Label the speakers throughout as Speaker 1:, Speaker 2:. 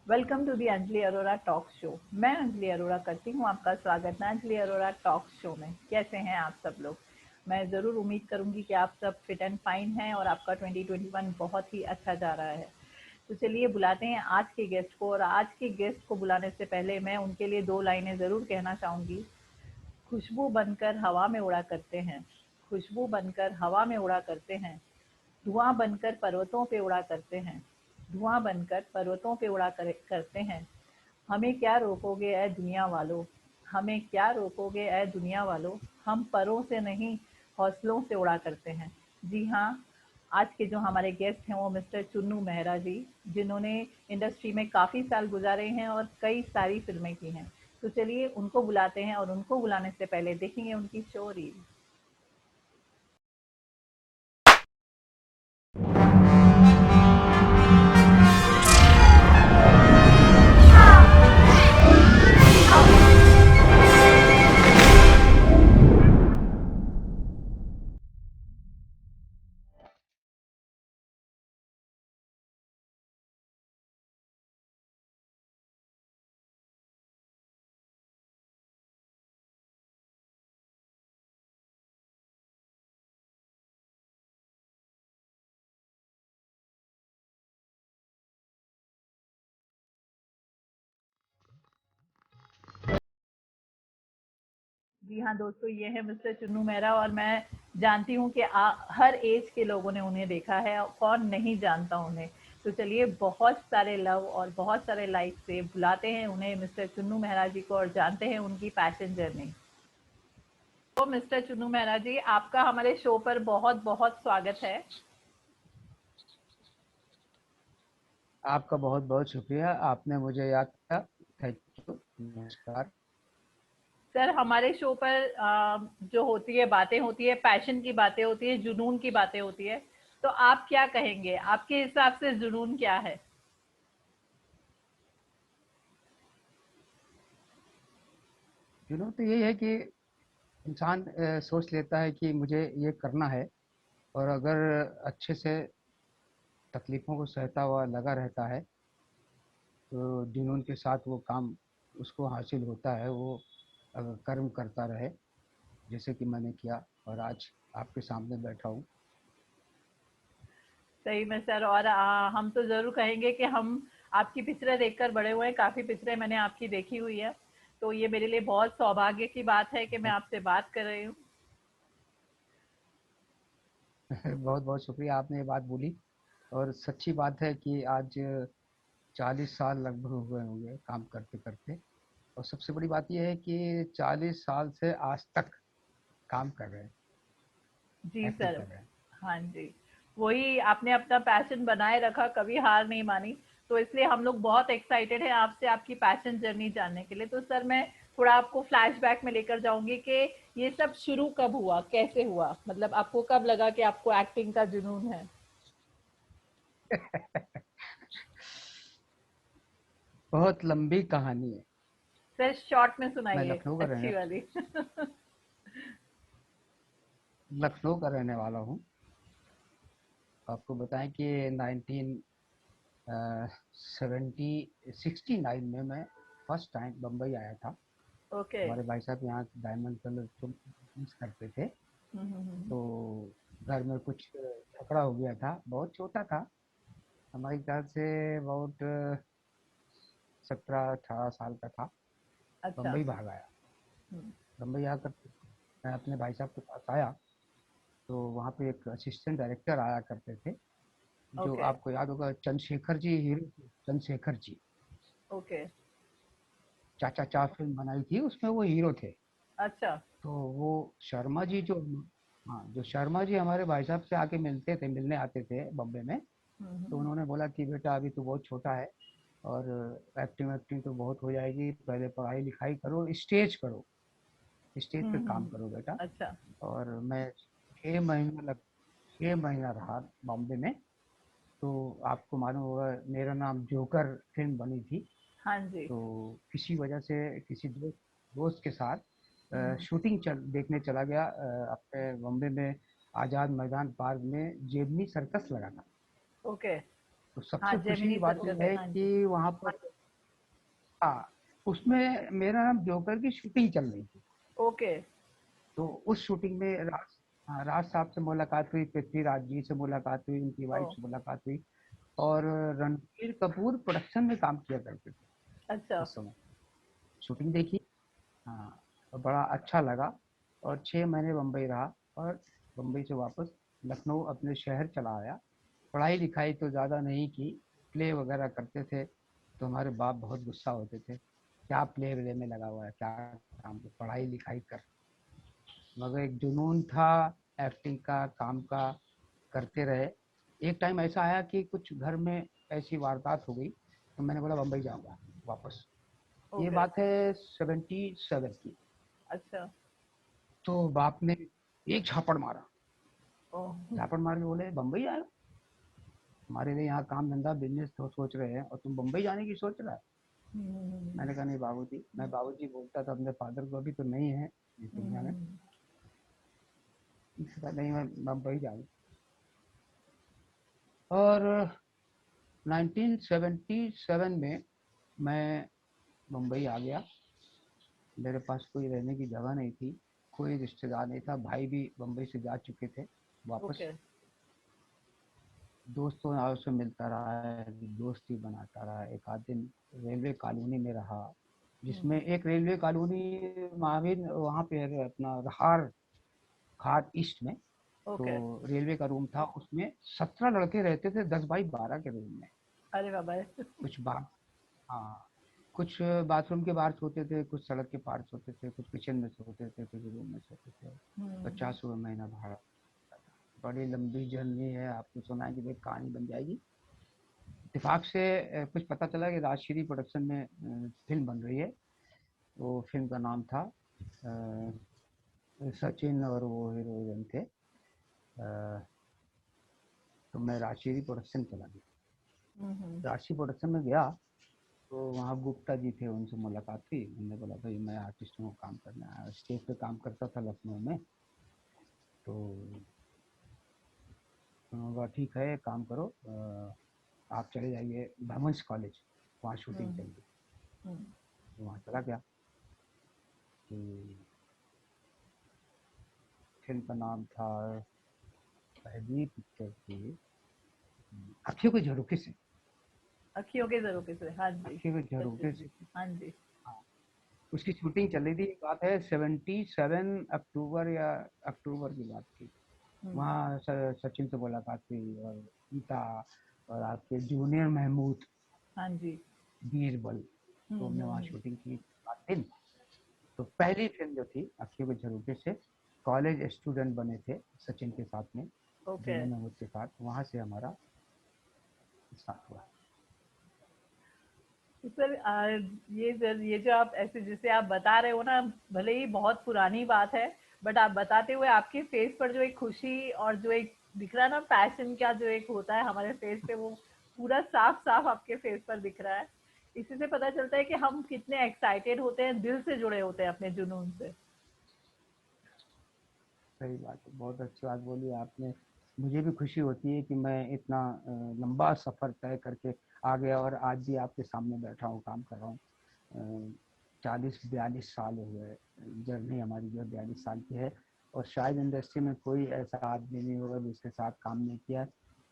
Speaker 1: Welcome to the Anjali Arora talk show. मैं अंजलि अरोरा करती हूँ आपका स्वागत है अंजलि अरोरा टॉक शो में। कैसे हैं आप सब लोग? मैं ज़रूर उम्मीद करूँगी कि आप सब फिट एंड फाइन हैं और आपका 2021 बहुत ही अच्छा जा रहा है। तो चलिए बुलाते हैं आज के गेस्ट को, और आज के गेस्ट को बुलाने से पहले मैं उनके लिए दो लाइनें ज़रूर कहना चाहूँगी। खुशबू बनकर हवा में उड़ा करते हैं, खुशबू बनकर हवा में उड़ा करते हैं, धुआं बनकर पर्वतों पे उड़ा करते हैं, धुआं बनकर पर्वतों पे करते हैं। हमें क्या रोकोगे ऐ दुनिया वालों, हमें क्या रोकोगे ऐ दुनिया वालों, हम परों से नहीं हौसलों से उड़ा करते हैं। जी हाँ, आज के जो हमारे गेस्ट हैं वो मिस्टर चुन्नू मेहरा जी, जिन्होंने इंडस्ट्री में काफ़ी साल गुजारे हैं और कई सारी फिल्में की हैं। तो चलिए उनको बुलाते हैं, और उनको बुलाने से पहले देखेंगे उनकी शो रील। जी हाँ दोस्तों, ये है मिस्टर चुन्नू मेहरा, और मैं जानती हूँ कि हर एज के लोगों ने उन्हें देखा है, और कौन नहीं जानता उन्हें। तो चलिए बहुत सारे लव और बहुत सारे लाइक से बुलाते हैं उन्हें, मिस्टर चुन्नू मेहरा जी को, और जानते हैं उनकी पैशन जर्नी। तो मिस्टर चुन्नू मेहरा जी, आपका हमारे शो पर बहुत बहुत स्वागत है।
Speaker 2: आपका बहुत बहुत शुक्रिया, आपने मुझे याद किया। Thank you. नमस्कार।
Speaker 1: सर, हमारे शो पर जो होती है बातें होती है, पैशन की बातें होती है, जुनून की बातें होती है। तो आप क्या कहेंगे, आपके हिसाब से जुनून क्या है?
Speaker 2: तो यही है कि इंसान सोच लेता है कि मुझे ये करना है, और अगर अच्छे से तकलीफ़ों को सहता हुआ लगा रहता है तो जुनून के साथ वो काम उसको हासिल होता है। वो अगर कर्म करता रहे जैसे कि मैंने किया और आज आपके सामने बैठा हूँ।
Speaker 1: सही में सर, और हम तो ज़रूर कहेंगे कि हम आपकी पिक्चरें देखकर बड़े हुए हैं, काफ़ी पिक्चरें मैंने आपकी देखी हुई है। तो ये मेरे लिए बहुत सौभाग्य की बात है कि मैं आपसे बात कर रही हूँ।
Speaker 2: बहुत बहुत शुक्रिया, आपने ये बात बोली। और सच्ची बात है कि आज 40 साल लगभग हुए होंगे काम करते करते। और सबसे बड़ी बात यह है कि 40 साल से आज तक काम कर रहे हैं,
Speaker 1: जी
Speaker 2: एक्टिव
Speaker 1: सर।
Speaker 2: कर रहे हैं।
Speaker 1: हाँ जी, वही आपने अपना पैशन बनाए रखा, कभी हार नहीं मानी। तो इसलिए हम लोग बहुत एक्साइटेड हैं आपसे आपकी पैशन जर्नी जानने के लिए। तो सर, मैं थोड़ा आपको फ्लैशबैक में लेकर जाऊंगी कि ये सब शुरू कब हुआ, कैसे हुआ, मतलब आपको कब लगा कि आपको एक्टिंग का जुनून है?
Speaker 2: बहुत लंबी कहानी है।
Speaker 1: सर शॉर्ट में
Speaker 2: मैं
Speaker 1: सुनाइए, अच्छी वाली।
Speaker 2: लखनऊ का रहने वाला हूँ। आपको बताएं कि 1969 में मैं फर्स्ट टाइम बम्बई आया था।
Speaker 1: ओके।
Speaker 2: हमारे भाई साहब यहाँ डायमंड कलर तो बिजनेस करते थे।
Speaker 1: हम्म।
Speaker 2: तो घर में कुछ झगड़ा हो गया था, बहुत छोटा था, हमारे ख्याल से बहुत 17-18 साल का था।
Speaker 1: अच्छा।
Speaker 2: बम्बई भाग आया।
Speaker 1: हम्म।
Speaker 2: बम्बई आकर मैं अपने भाई साहब के पास आया, तो वहाँ पे एक असिस्टेंट डायरेक्टर आया करते थे, जो
Speaker 1: ओके।
Speaker 2: आपको याद होगा, चंद्रशेखर जी, हीरो थे, चंद्रशेखर जी।
Speaker 1: ओके।
Speaker 2: चाचा चार फिल्म बनाई थी, उसमें वो हीरो थे।
Speaker 1: अच्छा।
Speaker 2: तो वो शर्मा जी जो, हाँ, जो शर्मा जी हमारे भाई साहब से आके मिलते थे, मिलने आते थे बम्बे में। तो
Speaker 1: हम्म।
Speaker 2: उन्होंने बोला कि बेटा अभी तो बहुत छोटा है, और एक्टिंग एक्टिंग तो बहुत हो जाएगी, पहले पढ़ाई लिखाई करो, स्टेज करो, स्टेज पे काम
Speaker 1: हम्म।
Speaker 2: करो बेटा।
Speaker 1: अच्छा।
Speaker 2: और मैं 6 महीना रहा बॉम्बे में। तो आपको मालूम होगा, मेरा नाम जोकर फिल्म बनी थी।
Speaker 1: हाँ जी।
Speaker 2: तो किसी वजह से किसी दोस्त के साथ
Speaker 1: हम्म।
Speaker 2: शूटिंग देखने चला गया अपने बॉम्बे में, आज़ाद मैदान पार्क में जेबनी सर्कस लगा था।
Speaker 1: ओके।
Speaker 2: तो
Speaker 1: हाँ,
Speaker 2: सबसे खुशी
Speaker 1: जेमिनी
Speaker 2: की बात
Speaker 1: सर्कस
Speaker 2: यह
Speaker 1: है,
Speaker 2: है
Speaker 1: हाँ जी।
Speaker 2: कि वहाँ पर हाँ, उसमें मेरा नाम जोकर की शूटिंग चल रही थी।
Speaker 1: ओके।
Speaker 2: तो उस शूटिंग में राज साहब से मुलाकात हुई, पृथ्वीराज जी से मुलाकात हुई, उनकी
Speaker 1: ओ।
Speaker 2: वाइफ से मुलाकात हुई। और रणबीर कपूर प्रोडक्शन में काम किया करते थे
Speaker 1: अच्छा।
Speaker 2: उस समय। शूटिंग देखी। हाँ, तो बड़ा अच्छा लगा। और 6 महीने बम्बई रहा, और बम्बई से वापस लखनऊ अपने शहर चला आया। पढ़ाई लिखाई तो ज़्यादा नहीं की, प्ले वगैरह करते थे। तो हमारे बाप बहुत गुस्सा होते थे, क्या प्ले व्ले में लगा हुआ है, क्या काम, पढ़ाई लिखाई कर। मगर एक जुनून था एक्टिंग का, काम का, करते रहे। एक टाइम ऐसा आया कि कुछ घर में ऐसी वारदात हो गई, तो मैंने बोला बम्बई जाऊंगा वापस। ये
Speaker 1: ओके।
Speaker 2: बात है 77 की।
Speaker 1: अच्छा।
Speaker 2: तो बाप ने एक झापड़ मारा।
Speaker 1: ओ।
Speaker 2: झापड़ मार के बोले बम्बई आए, हमारे लिए यहाँ काम धंधा बिजनेस तो सोच रहे हैं और तुम बम्बई जाने की सोच रहा है।
Speaker 1: हम्म।
Speaker 2: मैंने कहा नहीं बाबूजी, मैं बाबूजी बोलता था अपने फादर को, अभी तो नहीं है इस दुनिया में।
Speaker 1: हम्म।
Speaker 2: उसने कहा नहीं, मैं बम्बई जाऊँ। और 1977 में मैं मुंबई आ गया। मेरे पास कोई रहने की जगह नहीं थी, कोई रिश्तेदार नहीं था, भाई भी बम्बई से जा चुके थे वापस।
Speaker 1: ओके।
Speaker 2: दोस्तों से मिलता रहा है, दोस्ती बनाता रहा। एक आध दिन रेलवे कॉलोनी में रहा, जिसमें एक रेलवे कॉलोनी महावीर वहाँ पे है अपना रहार खाट ईस्ट में। तो
Speaker 1: ओके।
Speaker 2: रेलवे का रूम था, उसमें 17 लड़के रहते थे, 10 बाई 12 के रूम में।
Speaker 1: अरे बाबा।
Speaker 2: कुछ बात, हाँ, कुछ बाथरूम के बाहर सोते थे, कुछ सड़क के पार सोते थे, कुछ किचन में सोते थे, कुछ रूम में सोते थे।
Speaker 1: हम्म।
Speaker 2: 50 रुपये महीना भाड़ा। बड़ी लंबी जर्नी है, आपको सुनाई कि भाई कहानी बन जाएगी। इत्तेफाक से कुछ पता चला कि राजश्री प्रोडक्शन में फिल्म बन रही है। वो फिल्म का नाम था सचिन और वो हीरोइन थे। तो मैं राजश्री प्रोडक्शन चला गया।
Speaker 1: हम्म।
Speaker 2: राजश्री प्रोडक्शन में गया, तो वहाँ गुप्ता जी थे, उनसे मुलाकात हुई। उन्होंने बोला भाई मैं आर्टिस्ट हूँ, काम करना है, स्टेज पे काम करता था लखनऊ में। तो उन्होंने कहा ठीक है, काम करो, आप चले जाइए ब्रह्मंस कॉलेज, वहाँ शूटिंग
Speaker 1: हम्म।
Speaker 2: चल रही।
Speaker 1: हम्म।
Speaker 2: तो वहाँ चला गया। तो फिल्म का नाम था, पहली पिक्चर थी अखियों के झरोखे से।
Speaker 1: अखियों के जरोखे से, हाँ जी।
Speaker 2: अखियों के झरोखे
Speaker 1: सचिन
Speaker 2: से।
Speaker 1: जी। हाँ जी।
Speaker 2: हाँ, उसकी शूटिंग चल रही थी। बात है 77 अक्टूबर या अक्टूबर की बात थी।
Speaker 1: हम्म।
Speaker 2: वहाँ सचिन से मुलाकात हुई, और गीता, और आपके जूनियर महमूद,
Speaker 1: हाँ जी।
Speaker 2: बीरबल। तो हमने वहाँ
Speaker 1: हम्म।
Speaker 2: शूटिंग की 7 दिन। तो पहली फिल्म जो थी अखियों के झरोखे से, कॉलेज स्टूडेंट बने थे सचिन के साथ में,
Speaker 1: ओके।
Speaker 2: जूनियर महमूद के साथ, वहाँ से हमारा स्टार्ट हुआ।
Speaker 1: तो सर ये जो आप ऐसे जिसे आप बता रहे हो ना, भले ही बहुत पुरानी बात है, बट आप बताते हुए आपके फेस पर जो एक खुशी और जो एक दिख रहा है ना पैशन का जो एक होता है हमारे फेस पे, वो पूरा साफ साफ आपके फेस पर दिख रहा है। इसी से पता चलता है कि हम कितने एक्साइटेड होते हैं, दिल से जुड़े होते हैं अपने जुनून से।
Speaker 2: सही बात है, बहुत अच्छी बात बोली आपने। मुझे भी खुशी होती है कि मैं इतना लंबा सफ़र तय करके आ गया, और आज भी आपके सामने बैठा हूँ, काम कर रहा हूँ। 40-42 साल हो गए, जर्नी हमारी जो 42 साल की है। और शायद इंडस्ट्री में कोई ऐसा आदमी नहीं होगा जिसके साथ काम नहीं किया।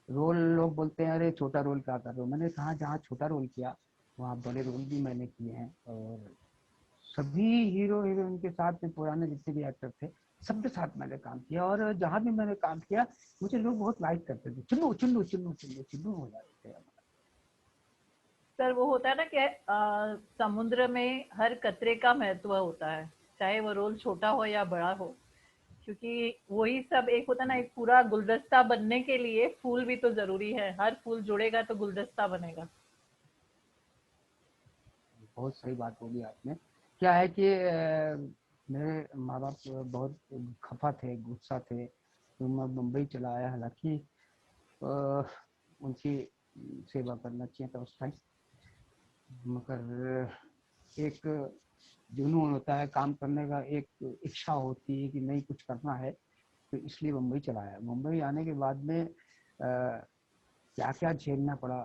Speaker 2: रोल, लोग बोलते हैं अरे छोटा रोल क्या कर रहे हो, मैंने कहा जहाँ छोटा रोल किया वहाँ बड़े रोल भी मैंने किए हैं। और सभी हीरो हीरोइन के साथ में, पुराने जितने भी एक्टर थे, सबके साथ मैंने काम किया। और जहाँ भी मैंने काम किया, मुझे लोग बहुत लाइक करते थे, चिन्नू चिन्नू चिन्नू चिन्नू चिन्नू हो जाते थे।
Speaker 1: सर वो होता है ना कि समुद्र में हर कतरे का महत्व होता है, चाहे वो रोल छोटा हो या बड़ा हो। क्योंकि वही सब एक होता है ना, एक पूरा गुलदस्ता बनने के लिए फूल भी तो जरूरी है, हर फूल जुड़ेगा तो गुलदस्ता बनेगा।
Speaker 2: बहुत सही बात बोली आपने। क्या है कि मेरे माँ बाप बहुत खफा थे, गुस्सा थे, तो मैं मुंबई चला आया। हालांकि अ, उनकी सेवा करना चाहिए था उस टाइम, मगर एक जुनून होता है काम करने का, एक इच्छा होती है कि नहीं कुछ करना है, तो इसलिए मुंबई चला आया। मुंबई आने के बाद में क्या क्या झेलना पड़ा,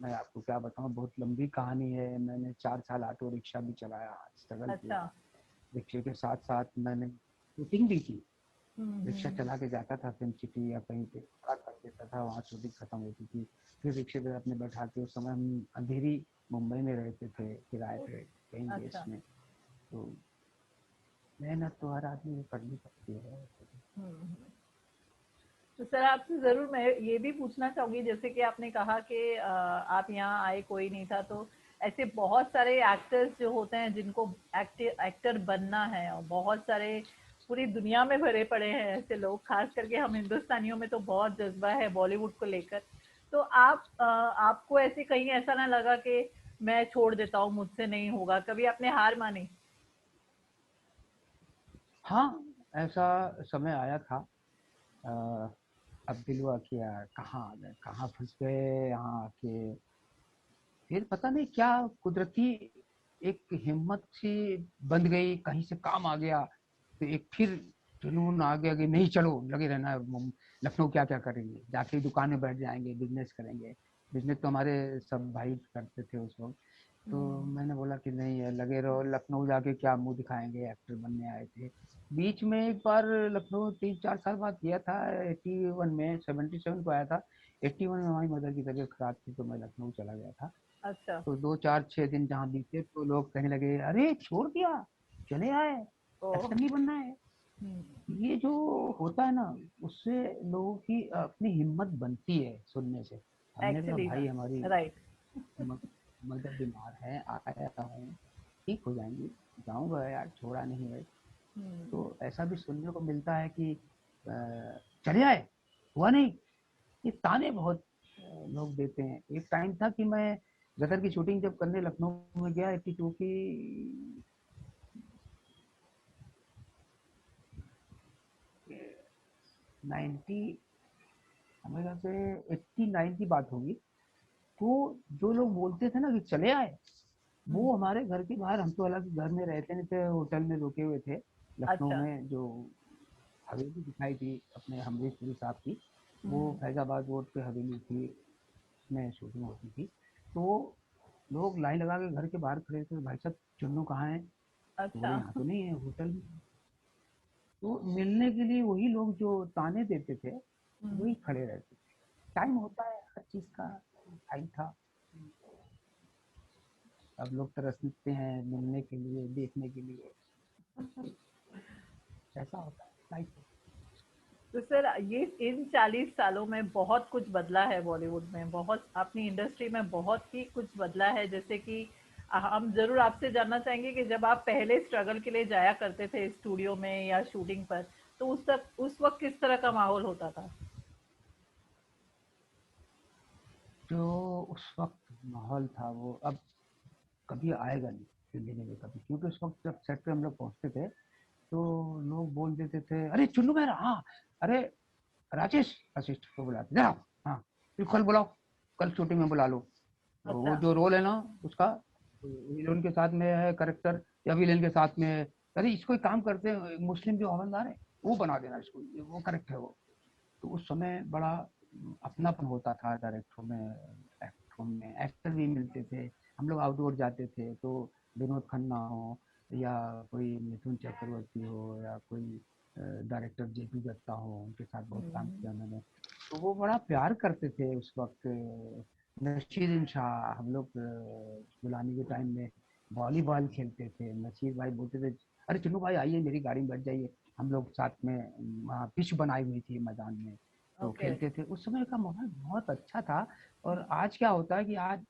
Speaker 2: मैं आपको क्या बताऊँ, बहुत लंबी कहानी है। मैंने 4 साल ऑटो रिक्शा भी चलाया, स्ट्रगल
Speaker 1: अच्छा।
Speaker 2: किया। रिक्शे के साथ साथ मैंने शूटिंग भी की। रिक्शा
Speaker 1: हम्म।
Speaker 2: चला के जाता था फिल्म सिटी या कहीं पे, खड़ा कर देता था, वहाँ शूटिंग खत्म होती थी। फिर रिक्शे पे अपने बैठा के, उस समय हम अंधेरी मुंबई में रहते थे किराए पे कहीं गेस्ट
Speaker 1: अच्छा।
Speaker 2: में। तो मेहनत तो हर आदमी को करनी पड़ती है।
Speaker 1: हम्म। तो सर आपसे ज़रूर मैं ये भी पूछना चाहूँगी, जैसे कि आपने कहा कि आप यहाँ आए कोई नहीं था, तो ऐसे बहुत सारे एक्टर्स जो होते हैं जिनको एक्टर बनना है, और बहुत सारे पूरी दुनिया में भरे पड़े हैं ऐसे लोग, खास करके हम हिंदुस्तानियों में तो बहुत जज्बा है बॉलीवुड को लेकर। तो आपको ऐसे कहीं ऐसा ना लगा कि मैं छोड़ देता हूँ, मुझसे नहीं होगा, कभी आपने हार मानी?
Speaker 2: हाँ, ऐसा समय आया था। अ, अब दिल हुआ कि यार कहाँ आ गए, कहाँ फंस गए यहाँ आके। फिर पता नहीं क्या कुदरती एक हिम्मत सी बंध गई, कहीं से काम आ गया। तो एक फिर जुनून आ गया कि नहीं, चलो लगे रहना है। लखनऊ क्या क्या करेंगे, जाके दुकान में बैठ जाएंगे, बिजनेस करेंगे। बिजनेस तो हमारे सब भाई करते थे उस वक्त। तो
Speaker 1: हम्म।
Speaker 2: मैंने बोला कि नहीं है, लगे रहो, लखनऊ जाके क्या मुंह दिखाएंगे, एक्टर बनने आए थे। बीच में एक बार लखनऊ 3-4 साल बाद गया था, 81 में, 77 को आया था। 81 में हमारी मदर की तबीयत खराब थी, तो मैं लखनऊ चला गया था।
Speaker 1: अच्छा।
Speaker 2: तो 2 4 6 दिन जहाँ बीते तो लोग कहने लगे, अरे छोड़ दिया, चले आए,
Speaker 1: ओ।
Speaker 2: एक्टर नहीं बनना है।
Speaker 1: हम्म।
Speaker 2: ये जो होता है ना, उससे लोगों की अपनी हिम्मत बनती है सुनने से। हमने कहा
Speaker 1: एक्चुअली
Speaker 2: भाई,
Speaker 1: हाँ।
Speaker 2: हमारी
Speaker 1: राइट।
Speaker 2: मदर बीमार है, आया हूँ, ठीक हो जाएंगी, जाऊंगा यार, छोड़ा नहीं है।
Speaker 1: हम्म।
Speaker 2: तो ऐसा भी सुनने को मिलता है कि चले आए, हुआ नहीं। ये ताने बहुत लोग देते हैं। एक टाइम था कि मैं गदर की शूटिंग जब करने लखनऊ में गया, 82 की, 90, हमें ख्याल से 89 की बात होगी। तो जो लोग बोलते थे ना कि चले आए, वो
Speaker 1: हम्म।
Speaker 2: हमारे घर के बाहर, हम तो अलग घर में रहते नहीं थे, होटल में रुके हुए थे लखनऊ
Speaker 1: अच्छा।
Speaker 2: में। जो हवेली दिखाई थी अपने अमरीशपुरी साहब की, वो
Speaker 1: हम्म।
Speaker 2: फैजाबाद रोड पे हवेली थी, उसमें शूटिंग होती थी। तो लोग लाइन लगा के घर के बाहर खड़े थे, भाई साहब चुन्नू कहाँ है? तो
Speaker 1: अच्छा।
Speaker 2: बोले यहाँ तो नहीं है, होटल में। तो मिलने के लिए वही लोग जो ताने देते थे, वही
Speaker 1: हम्म।
Speaker 2: खड़े रहते थे। टाइम होता है हर चीज का, टाइम था। अब लोग तरसते हैं मिलने के लिए, देखने के लिए। ऐसा होता है लाइफ।
Speaker 1: तो सर ये इन 40 सालों में बहुत कुछ बदला है बॉलीवुड में, बहुत अपनी इंडस्ट्री में बहुत ही कुछ बदला है। जैसे कि हम जरूर आपसे जानना चाहेंगे कि जब आप पहले स्ट्रगल के लिए जाया करते थे स्टूडियो में या शूटिंग पर, तो उस वक्त किस तरह का माहौल होता था?
Speaker 2: जो उस वक्त माहौल था, वो अब कभी आएगा नहीं जिंदगी में कभी। क्योंकि उस वक्त जब सेट पे हम लोग पहुंचते थे, तो लोग बोल देते थे, अरे चुन्नू मेरा, हाँ, अरे राजेश, असिस्टेंट को बुलाते जरा, हाँ, फिर कल बुलाओ, कल शूटिंग में बुला लो। तो वो
Speaker 1: अच्छा।
Speaker 2: जो रोल है ना उसका, विलन के साथ में है करेक्टर, या विलेन के साथ में है, अरे इसको एक काम करते हैं, मुस्लिम जो हवलदार है वो बना देना इसको, वो करेक्ट है वो। तो उस समय बड़ा अपनापन होता था डायरेक्टरों में, एक्टरों में, एक्टर भी मिलते थे। हम लोग आउटडोर जाते थे तो विनोद खन्ना हो, या कोई मिथुन चक्रवर्ती हो, या कोई डायरेक्टर जेपी दत्ता हो, उनके साथ बहुत काम
Speaker 1: हम्म।
Speaker 2: किया मैंने। तो वो बड़ा प्यार करते थे उस वक्त। नशीर शाह, हम लोग गुलामी के टाइम में वॉलीबॉल खेलते थे। नशीर भाई बोलते थे, अरे चुन्नू भाई आइए, मेरी गाड़ी में बैठ जाइए। हम लोग साथ में वहाँ पिच बनाई हुई थी मैदान में, तो
Speaker 1: ओके।
Speaker 2: खेलते थे। उस समय का माहौल बहुत अच्छा था। और आज क्या होता है कि आज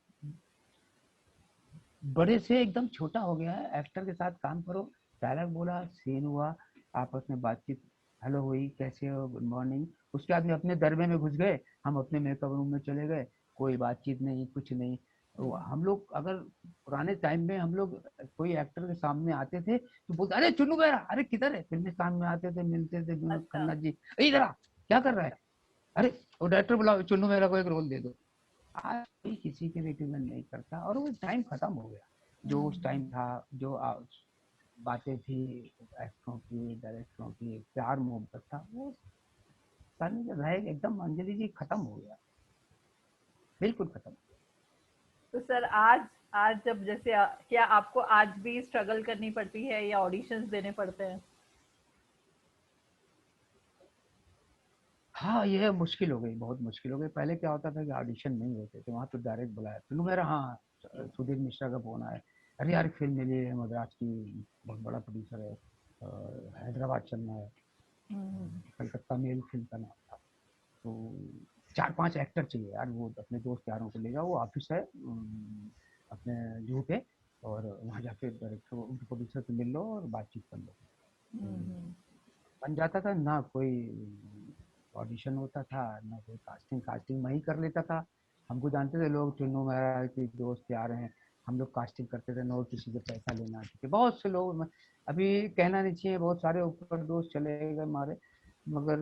Speaker 2: बड़े से एकदम छोटा हो गया है। एक्टर के साथ काम करो, डायलॉग बोला, सीन हुआ, आपस में बातचीत, हेलो हुई, कैसे हो, गुड मॉर्निंग, उसके बाद में अपने दरबे में घुस गए, हम अपने मेकअप रूम में चले गए, कोई बातचीत नहीं, कुछ नहीं। तो
Speaker 1: हम्म।
Speaker 2: हम लोग अगर पुराने टाइम में हम लोग कोई एक्टर के सामने आते थे तो बोलते, अरे चुन्नू मेरा, अरे किधर है? फिल्म सामने आते थे, मिलते थे, विनोद
Speaker 1: अच्छा।
Speaker 2: खन्ना जी, इधर आ, क्या कर रहा है?
Speaker 1: अच्छा।
Speaker 2: अरे वो डायरेक्टर बुलाओ, चुन्नू मेरा को एक रोल दे दो। आज कोई किसी के रिकमेंड नहीं करता, और वो टाइम खत्म हो गया। जो उस टाइम
Speaker 1: हम्म।
Speaker 2: था, जो बातें थी एक्टरों की, डायरेक्टरों की, प्यार मोहब्बत था, वो सारी जो रह एकदम, अंजलि जी, खत्म हो गया, बिल्कुल खत्म।
Speaker 1: तो सर आज आज जब जैसे क्या आपको आज भी स्ट्रगल करनी पड़ती है या ऑडिशंस देने पड़ते हैं?
Speaker 2: हाँ, यह मुश्किल हो गई, बहुत मुश्किल हो गई। पहले क्या होता था कि ऑडिशन नहीं होते थे, वहाँ तो डायरेक्ट बुलाया। तो मेरा, हाँ, सुधीर मिश्रा का फोन आया, अरे यार फिल्म मिली है मद्रास की, बहुत बड़ा प्रोड्यूसर है, हैदराबाद चलना है।
Speaker 1: हम्म।
Speaker 2: कलकत्ता मेल फिल्म का नाम था। तो 4-5 एक्टर चाहिए यार, वो अपने दोस्त यारों को ले जाओ, वो ऑफिस है अपने जूहू पे, और वहाँ जाके डायरेक्टर उनके प्रोड्यूसर से मिल लो और बातचीत कर लो। तो
Speaker 1: हम्म।
Speaker 2: बन जाता था ना, कोई ऑडिशन होता था ना कोई कास्टिंग। कास्टिंग मैं ही कर लेता था। हमको जानते थे लोग, चुन्नू मेरा की दोस्त यार हैं, हम लोग कास्टिंग करते थे, ना किसी से पैसा लेना थे। बहुत से लोग अभी कहना नहीं चाहिए, बहुत सारे ऊपर दोस्त चले गए हमारे। मगर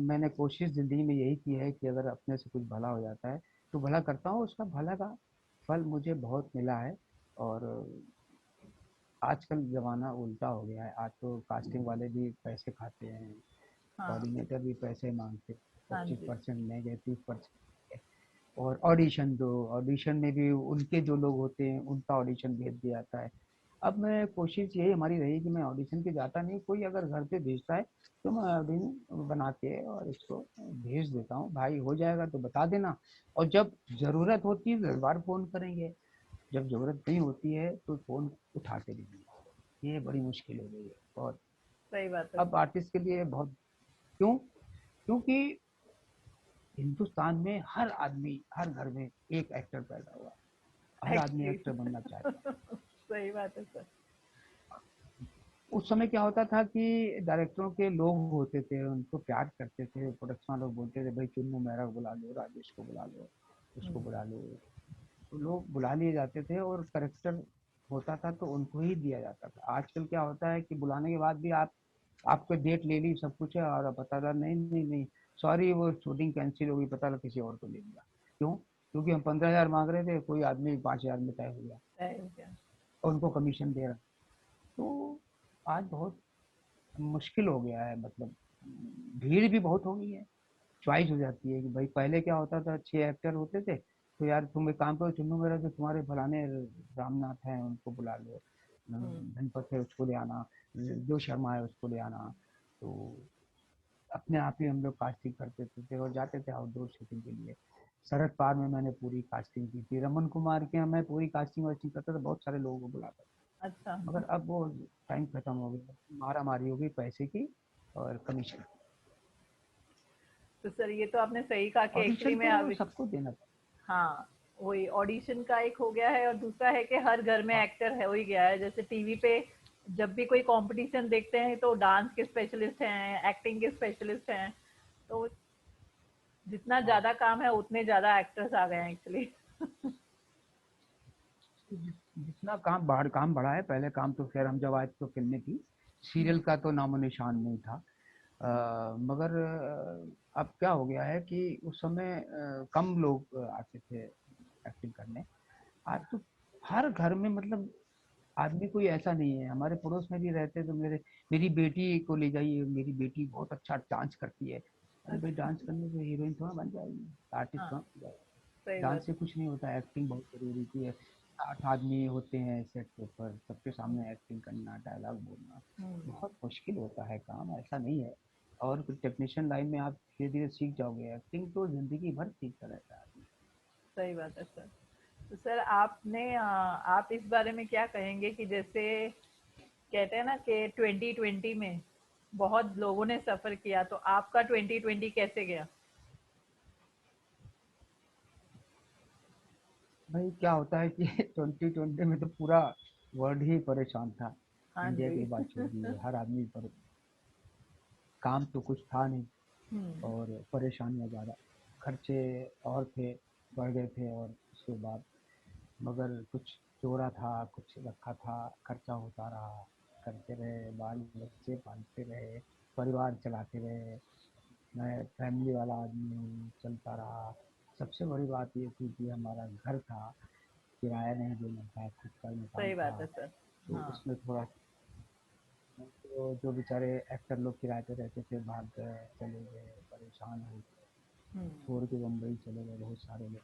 Speaker 2: मैंने कोशिश जिंदगी में यही की है कि अगर अपने से कुछ भला हो जाता है तो भला करता हूँ, उसका भला का फल मुझे बहुत मिला है। और आजकल जमाना उल्टा हो गया है, आज तो कास्टिंग वाले भी पैसे खाते हैं,
Speaker 1: हाँ।
Speaker 2: कोऑर्डिनेटर भी पैसे मांगते,
Speaker 1: हाँ
Speaker 2: पच्चीस
Speaker 1: जी।
Speaker 2: परसेंट लेंगे, 30%। और ऑडिशन दो, ऑडिशन में भी उनके जो लोग होते हैं उनका ऑडिशन भेज दिया जाता है। अब मैं कोशिश यही हमारी रही कि मैं ऑडिशन पे जाता नहीं, कोई अगर घर पे भेजता है तो मैं ऑडिशन बना के और इसको भेज देता हूँ, भाई हो जाएगा तो बता देना। और जब जरूरत होती है तो बार फोन करेंगे, जब जरूरत नहीं होती है तो फोन उठाते नहीं हैं। ये बड़ी मुश्किल हो गई है बहुत,
Speaker 1: सही बात है
Speaker 2: अब
Speaker 1: सर।
Speaker 2: आर्टिस्ट के लिए बहुत। क्यों? क्योंकि हिंदुस्तान में हर आदमी, हर घर में एक एक्टर पैदा हुआ है, हर आदमी
Speaker 1: एक्चुअली
Speaker 2: एक्टर बनना चाहता है।
Speaker 1: सही बात है सर।
Speaker 2: उस समय क्या होता था कि डायरेक्टरों के लोग होते थे, उनको प्यार करते थे, प्रोडक्शन लोग बोलते थे भाई चुन्नू मेहरा को बुला लो, राजेश को बुला लो, उसको
Speaker 1: हम्म।
Speaker 2: बुला लो। तो लोग बुला लिए जाते थे और करेक्टर होता था तो उनको ही दिया जाता था। आजकल क्या होता है कि बुलाने के बाद भी आपको डेट ले ली, सब कुछ है, और पता लगा नहीं नहीं नहीं, सॉरी वो शूटिंग कैंसिल हो गई, पता लगा किसी और को ले लिया। क्यों? क्योंकि हम 15,000 मांग रहे थे, कोई आदमी 5,000 में तय हो गया
Speaker 1: थैंक यू।
Speaker 2: और उनको कमीशन दे रहा। तो आज बहुत मुश्किल हो गया है, मतलब भीड़ भी बहुत हो गई है। चॉइस हो जाती है कि भाई पहले क्या होता था, 6 एक्टर होते थे, तो यार तुम एक काम करो, चुन्नू मेरा जो तुम्हारे फलाने रामनाथ हैं उनको बुला लो,
Speaker 1: हम्म।
Speaker 2: धनपत है उसको ले आना, जो शर्मा है उसको ले आना। तो अपने आप ही हम लोग कास्टिंग करते थे और जाते थे आउटडोर शूटिंग के लिए। शरद पार में मैंने पूरी कास्टिंग की थी, रमन कुमार के यहाँ मैं पूरी कास्टिंग वास्टिंग करता था, बहुत सारे लोगों को बुलाता
Speaker 1: अच्छा।
Speaker 2: था। मगर अब वो टाइम खत्म हो गया, मारा मारी हो गई पैसे की और कमीशन।
Speaker 1: तो सर ये तो आपने सही कहा कि एक्चुअली
Speaker 2: ऑडिशन
Speaker 1: में
Speaker 2: तो
Speaker 1: अब
Speaker 2: सबको देना था।
Speaker 1: हाँ, वही ऑडिशन का एक हो गया है और दूसरा है कि हर घर में
Speaker 2: हाँ,
Speaker 1: एक्टर है, हो ही गया है। जैसे टीवी पे जब भी कोई कंपटीशन देखते हैं तो डांस के स्पेशलिस्ट हैं, एक्टिंग के स्पेशलिस्ट हैं। तो जितना
Speaker 2: हाँ।
Speaker 1: ज्यादा काम है उतने ज्यादा एक्टर्स आ गए हैं एक्चुअली।
Speaker 2: जितना काम बढ़ा है, पहले काम तो खैर हम जब आए तो फिल्में थी, सीरियल का तो नामो निशान नहीं था। मगर अब क्या हो गया है कि उस समय कम लोग आते थे एक्टिंग करने। आज तो हर घर में, मतलब आदमी कोई ऐसा नहीं है। हमारे पड़ोस में भी रहते तो मेरी बेटी को ले जाइए, मेरी बेटी बहुत अच्छा डांस करती है। अरे भाई
Speaker 1: अच्छा।
Speaker 2: डांस करने से हीरोइन थोड़ा बन जाएगी, आर्टिस्ट
Speaker 1: हाँ।
Speaker 2: थोड़ा बन जाएगी।
Speaker 1: सही
Speaker 2: डांस
Speaker 1: बात
Speaker 2: से
Speaker 1: है।
Speaker 2: कुछ नहीं होता, एक्टिंग बहुत जरूरी थी। 8 आदमी होते हैं सेट के ऊपर, सबके सामने एक्टिंग करना, डायलॉग बोलना
Speaker 1: हम्म।
Speaker 2: बहुत मुश्किल होता है काम, ऐसा नहीं है। और फिर टेक्नीशियन लाइन में आप धीरे धीरे सीख जाओगे, एक्टिंग तो जिंदगी भर सीखता रहता है।
Speaker 1: सही बात है सर। तो सर आप इस बारे में क्या कहेंगे कि जैसे कहते हैं ना कि 2020 में बहुत लोगों ने सफर किया, तो आपका 2020 कैसे गया?
Speaker 2: भाई क्या होता है कि 2020 में तो पूरा वर्ल्ड ही परेशान था।
Speaker 1: हाँ
Speaker 2: इंडिया
Speaker 1: जी।
Speaker 2: की बात छोड़ दीजिए, हर आदमी पर काम तो कुछ था नहीं,
Speaker 1: हम्म।
Speaker 2: और परेशानियां ज़्यादा, खर्चे और थे, बढ़ गए थे। और उसके बाद मगर कुछ जोड़ा था, कुछ रखा था, खर्चा होता रहा, करते रहे, बाल बच्चे पालते रहे, परिवार चलाते रहे। मैं फैमिली वाला आदमी हूँ, चलता रहा। सबसे बड़ी बात ये थी कि हमारा घर था, किराया नहीं देना था, खुद का मकान
Speaker 1: सही बात
Speaker 2: था।
Speaker 1: है सर।
Speaker 2: तो
Speaker 1: हाँ।
Speaker 2: उसमें थोड़ा, तो जो बेचारे एक्टर लोग किराए पे रहते थे भाग गए, चले गए, परेशान हो गए,
Speaker 1: हम्म।
Speaker 2: छोड़ के बम्बई चले गए बहुत सारे लोग।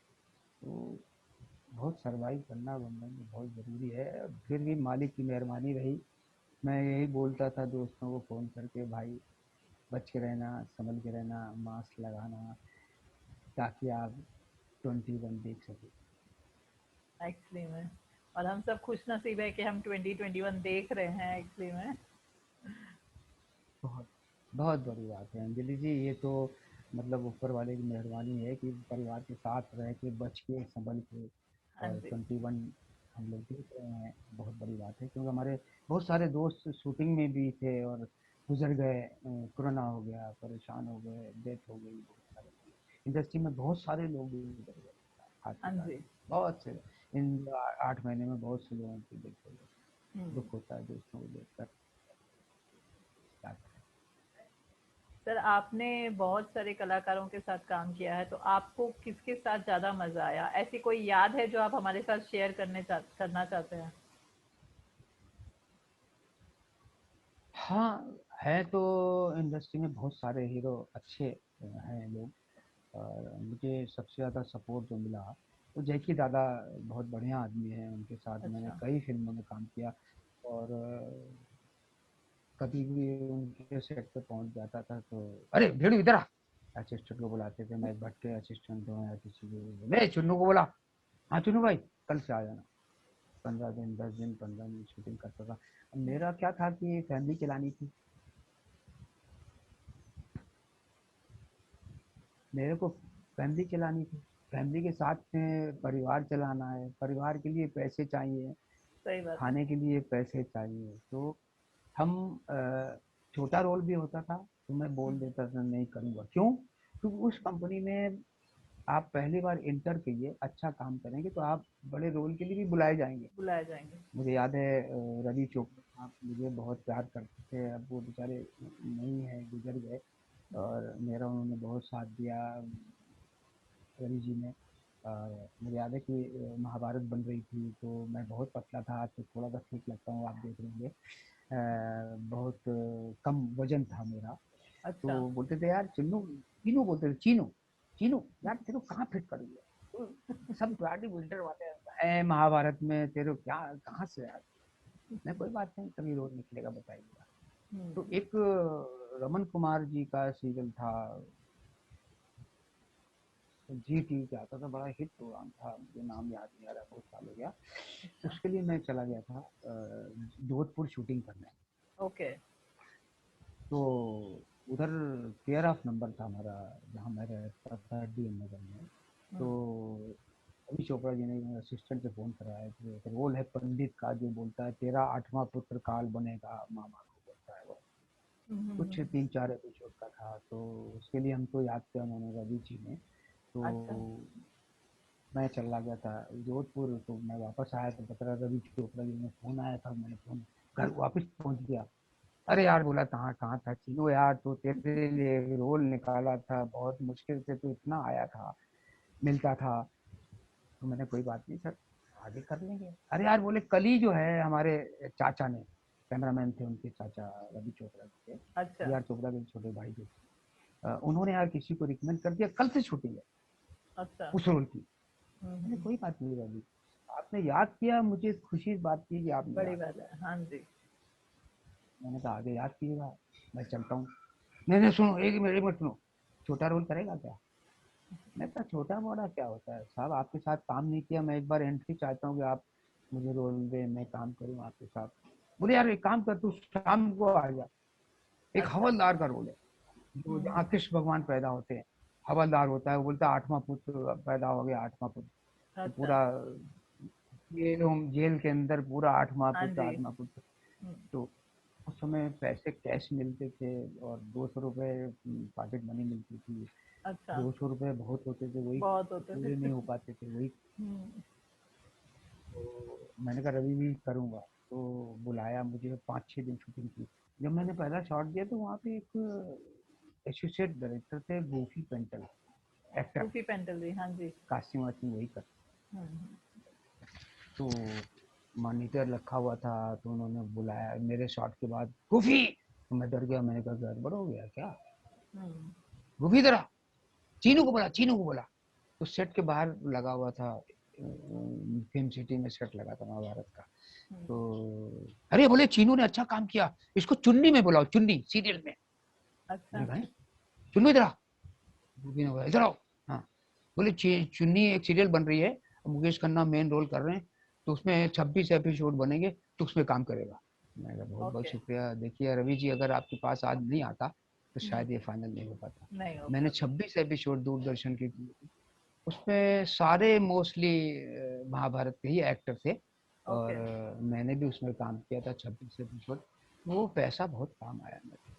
Speaker 2: तो बहुत सरवाइव करना बंधन में बहुत ज़रूरी है। फिर भी मालिक की मेहरबानी रही। मैं यही बोलता था दोस्तों को फ़ोन करके, भाई बच के रहना, संभल के रहना, मास्क लगाना, ताकि आप 21 देख सकें।
Speaker 1: एक्चुअली में, और हम सब खुश नसीब है कि हम 2021 देख रहे हैं एक्चुअली में।
Speaker 2: बहुत बहुत बड़ी बात है अंजलि जी, ये तो मतलब ऊपर वाले की मेहरबानी है कि परिवार के साथ रह के बच के संभल के
Speaker 1: हाँ
Speaker 2: और
Speaker 1: जी।
Speaker 2: 21 हम लोग देख रहे हैं। बहुत बड़ी बात है, क्योंकि हमारे बहुत सारे दोस्त शूटिंग में भी थे और गुजर गए। कोरोना हो गया, परेशान हो गए, डेथ हो गई। बहुत सारे इंडस्ट्री में बहुत सारे लोग भी गुजर गए हाथ के
Speaker 1: हाँ
Speaker 2: साथ।
Speaker 1: जी।
Speaker 2: बहुत से इन 8 महीने में बहुत से लोगों की डेथ हो गई।
Speaker 1: हम्म।
Speaker 2: दुख होता है दोस्तों को देखकर। क्या
Speaker 1: सर, आपने बहुत सारे कलाकारों के साथ काम किया है, तो आपको किसके साथ ज़्यादा मज़ा आया? ऐसी कोई याद है जो आप हमारे साथ शेयर करना चाहते हैं?
Speaker 2: हाँ, है तो। इंडस्ट्री में बहुत सारे हीरो अच्छे हैं लोग, और मुझे सबसे ज़्यादा सपोर्ट जो मिला वो जैकी दादा। बहुत बढ़िया आदमी है, उनके साथ मैंने
Speaker 1: अच्छा।
Speaker 2: कई फिल्मों में काम किया। और कभी भी उनके सेट पे पहुंच जाता था तो, अरे भेड़ू इधर आ, असिस्टेंट को बुलाते थे। मैं भट्ट के असिस्टेंट हो या किसी को, मैं चुन्नू को बोला, हाँ चुन्नू भाई कल से आ जाना। 15 दिन, 10 दिन, 15 दिन शूटिंग करता था। अब मेरा क्या था कि फैमिली चलानी थी, मेरे को फैमिली चलानी थी। फैमिली के साथ में परिवार चलाना है, परिवार के लिए पैसे चाहिए,
Speaker 1: सही बात है।
Speaker 2: खाने के लिए पैसे चाहिए। तो हम छोटा रोल भी होता था तो मैं बोल
Speaker 1: हम्म।
Speaker 2: देता था नहीं करूँगा। क्यों? क्योंकि उस कंपनी में आप पहली बार इंटर कीजिए, अच्छा काम करेंगे तो आप बड़े रोल के लिए भी बुलाए जाएंगे।
Speaker 1: बुलाए जाएंगे।
Speaker 2: मुझे याद है रवि चोपड़ा आप मुझे बहुत प्यार करते थे, अब वो बेचारे नहीं है, गुजर गए। और मेरा उन्होंने बहुत साथ दिया, रवि जी ने। मुझे याद है कि महाभारत बन रही थी तो मैं बहुत पतला था, आज तो थोड़ा सा ठीक लगता हूँ, आप देख लेंगे। बहुत कम वजन था मेरा। तो
Speaker 1: अच्छा।
Speaker 2: बोलते थे यार चिन्नू, चीनू बोलते थे, चीनू चीनू यार तेरे को कहाँ फिट कर दिया, तू सब बॉडी बिल्डर वाले हैं महाभारत में, तेरे को क्या कहाँ से यार। मैं कोई बात नहीं, कभी रोज निकलेगा बताइएगा। तो
Speaker 1: हम्म।
Speaker 2: एक रमन कुमार जी का सीरियल था, जी टी पे आता था, बड़ा हिट प्रोग्राम था, मुझे नाम याद नहीं आ रहा, बहुत साल हो गया।
Speaker 1: अच्छा।
Speaker 2: उसके लिए मैं चला गया था जोधपुर शूटिंग करने।
Speaker 1: ओके।
Speaker 2: तो उधर केयर ऑफ नंबर था हमारा, जहाँ मैं रहता था डीएम नगर में। तो
Speaker 1: हम्म।
Speaker 2: अभी चोपड़ा जी ने असिस्टेंट से फोन कराया कि एक रोल है पंडित का, जो बोलता है तेरा 8वां पुत्र काल बनेगा, मामा को बोलता है वो। कुछ
Speaker 1: हम्म।
Speaker 2: 3-4 एपिसोड का था, तो उसके लिए हमको याद किया उन्होंने, रवि जी ने। तो
Speaker 1: अच्छा।
Speaker 2: मैं चला गया था जोधपुर। तो मैं वापस आया तो पता रवि चोपड़ा जी ने फोन आया था, मैंने फोन घर वापस पहुंच गया। अरे
Speaker 1: अच्छा।
Speaker 2: यार बोला कहाँ कहाँ था चीनू यार, तो तेरे लिए रोल निकाला था, बहुत मुश्किल से तो इतना आया था, मिलता था। तो मैंने कोई बात नहीं सर, आगे कर लेंगे। अरे यार बोले कल ही जो है हमारे चाचा ने, कैमरामैन थे उनके चाचा, रवि चोपड़ा जी थे,
Speaker 1: अच्छा।
Speaker 2: बी आर चोपड़ा के छोटे भाई थे। उन्होंने यार किसी को रिकमेंड कर दिया, कल से शूटिंग है
Speaker 1: अच्छा।
Speaker 2: उस रोल की। मैंने
Speaker 1: हम्म।
Speaker 2: कोई बात नहीं रवि, आपने याद किया, मुझे खुशी इस बात की कि आपने
Speaker 1: बड़ी
Speaker 2: याद
Speaker 1: बात
Speaker 2: किया।
Speaker 1: है, हाँ जी।
Speaker 2: मैंने कहा आगे याद कीजिएगा, मैं चलता हूँ। नहीं नहीं सुनो, एक मिनट सुनो, छोटा रोल करेगा क्या? मैं कहा छोटा मोटा क्या होता है साहब, आपके साथ काम नहीं किया, मैं एक बार एंट्री चाहता हूँ कि आप मुझे रोल दे, मैं काम करूँ आपके साथ। बोले यार एक काम कर, तू शाम को आ जा। एक
Speaker 1: अच्छा।
Speaker 2: हवलदार का रोल है, जो जहाँ
Speaker 1: हम्म।
Speaker 2: कृष्ण भगवान पैदा होते हैं, हवलदार होता है। वो बोलता है 8वां पुत्र पैदा हो गया, 8वां पुत्र। तो
Speaker 1: अच्छा।
Speaker 2: पूरा जेल के अंदर पूरा आठवां
Speaker 1: हाँ
Speaker 2: पुत्र,
Speaker 1: जी।
Speaker 2: 8वां पुत्र।
Speaker 1: हम्म।
Speaker 2: तो उस समय पैसे कैश मिलते थे, और 200 रुपये पॉकेट मनी मिलती थी।
Speaker 1: अच्छा।
Speaker 2: 200 रुपये बहुत होते थे, वही
Speaker 1: बहुत होते
Speaker 2: पूरे
Speaker 1: थे।
Speaker 2: नहीं हो पाते थे वही।
Speaker 1: हम्म।
Speaker 2: तो मैंने कहा रवि भी करूँगा। तो बुलाया मुझे, 5-6 दिन शूटिंग की। जब मैंने पहला शॉट दिया तो वहाँ पे एक एसोसिएट डायरेक्टर थे, गोफी पेंटल, एक्टर,
Speaker 1: सूफी पेंटल जी, हाँ जी।
Speaker 2: कास्टिंग वास्टिंग वही कर।
Speaker 1: हम्म।
Speaker 2: तो मॉनिटर रखा हुआ था, तो उन्होंने बुलाया मेरे शॉट के बाद, गोफी। तो मैं डर गया, मैंने कहा गड़बड़ हो गया क्या?
Speaker 1: हम्म।
Speaker 2: गोफी इधर आ, चीनू को बोला, चीनू को बोला। तो सेट के बाहर लगा हुआ था फिल्म सिटी में सेट लगा था महाभारत का।
Speaker 1: हम्म,
Speaker 2: तो अरे बोले चीनू ने अच्छा काम किया, इसको चुन्नी में बुलाओ, चुन्नी सीरियल में।
Speaker 1: अच्छा।
Speaker 2: बोले भाई चुन्नू इधर आ, मूवी ने बोला इधर आओ। हाँ, बोले चुन्नी एक सीरियल बन रही है, मुकेश खन्ना मेन रोल कर रहे हैं, तो उसमें 26 एपिसोड बनेंगे, तो उसमें काम करेगा। मैं कहा बहुत बहुत
Speaker 1: ओके।
Speaker 2: शुक्रिया। देखिए रवि जी, अगर आपके पास आज नहीं आता तो
Speaker 1: हम्म,
Speaker 2: शायद ये फाइनल नहीं हो पाता।
Speaker 1: नहीं हो
Speaker 2: मैंने
Speaker 1: पाता।
Speaker 2: 26 एपिसोड दूरदर्शन के किए, उसमें सारे मोस्टली महाभारत के ही एक्टर थे, और
Speaker 1: ओके।
Speaker 2: मैंने भी उसमें काम किया था 26 एपिसोड। वो पैसा बहुत काम आया मेरे।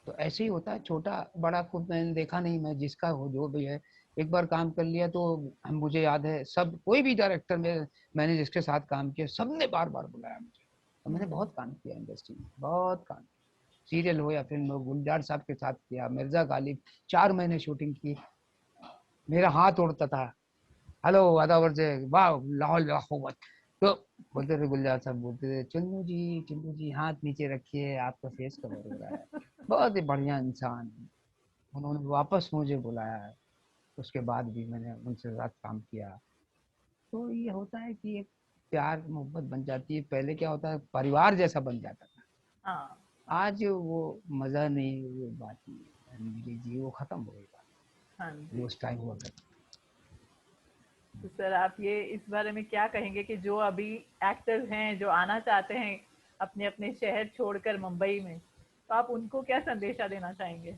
Speaker 2: तो ऐसे ही होता है, छोटा बड़ा खुद मैंने देखा नहीं, मैं जिसका हो जो भी है, एक बार काम कर लिया तो मुझे याद है सब, कोई भी डायरेक्टर में मैंने जिसके साथ काम किया सबने बार बार बुलाया मुझे, और मैंने
Speaker 1: हम्म,
Speaker 2: बहुत काम किया इंडस्ट्री में, बहुत काम। सीरियल हो या फिल्म हो, गुलजार साहब के साथ किया, मिर्जा गालिब 4 महीने शूटिंग की, मेरा हाथ उड़ता था। हेलो अदावर से वाह लाहौल लाहौबत, तो बोलते थे गुलजार साहब, बोलते थे चिन्नू जी हाथ नीचे रखिए, आपका फेस कवर हो रहा है। बहुत ही बढ़िया इंसान। उन्होंने वापस मुझे बुलाया है, उसके बाद भी मैंने उनसे साथ काम किया। तो ये होता है कि एक प्यार मोहब्बत बन जाती है, पहले क्या होता है परिवार जैसा बन जाता था,
Speaker 1: हाँ।
Speaker 2: आज वो मजा नहीं, वो बात नहीं जी, वो खत्म हो गई बात,
Speaker 1: हाँ
Speaker 2: वो
Speaker 1: जी।
Speaker 2: उस टाइम हुआ करता।
Speaker 1: तो सर आप ये इस बारे में क्या कहेंगे कि जो अभी एक्टर्स हैं जो आना चाहते हैं अपने अपने शहर छोड़कर मुंबई में, तो आप उनको क्या संदेशा देना चाहेंगे?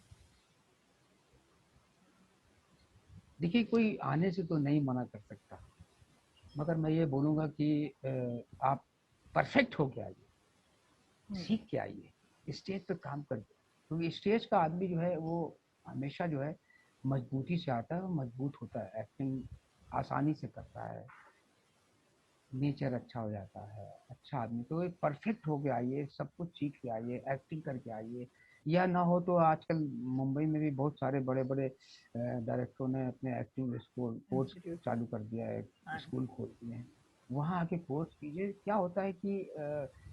Speaker 2: देखिए कोई आने से तो नहीं मना कर सकता, मगर मैं ये बोलूंगा कि आप परफेक्ट हो के आइए,
Speaker 1: हम्म,
Speaker 2: सीख के आइए, स्टेज पे काम करके, क्योंकि स्टेज का आदमी जो है वो हमेशा जो है मजबूती से आता है और मजबूत होता है, एक्टिंग आसानी से करता है, नेचर अच्छा हो जाता है, अच्छा आदमी। तो एक परफेक्ट हो के आइए, सब कुछ सीख के आइए, एक्टिंग करके आइए। या ना हो तो आजकल मुंबई में भी बहुत सारे बड़े बड़े डायरेक्टरों ने अपने एक्टिंग स्कूल कोर्स
Speaker 1: इंस्टीट्यूट है।
Speaker 2: चालू कर दिया है,
Speaker 1: हाँ
Speaker 2: स्कूल
Speaker 1: जी।
Speaker 2: खोल दिए हैं, वहाँ आके कोर्स कीजिए। क्या होता है कि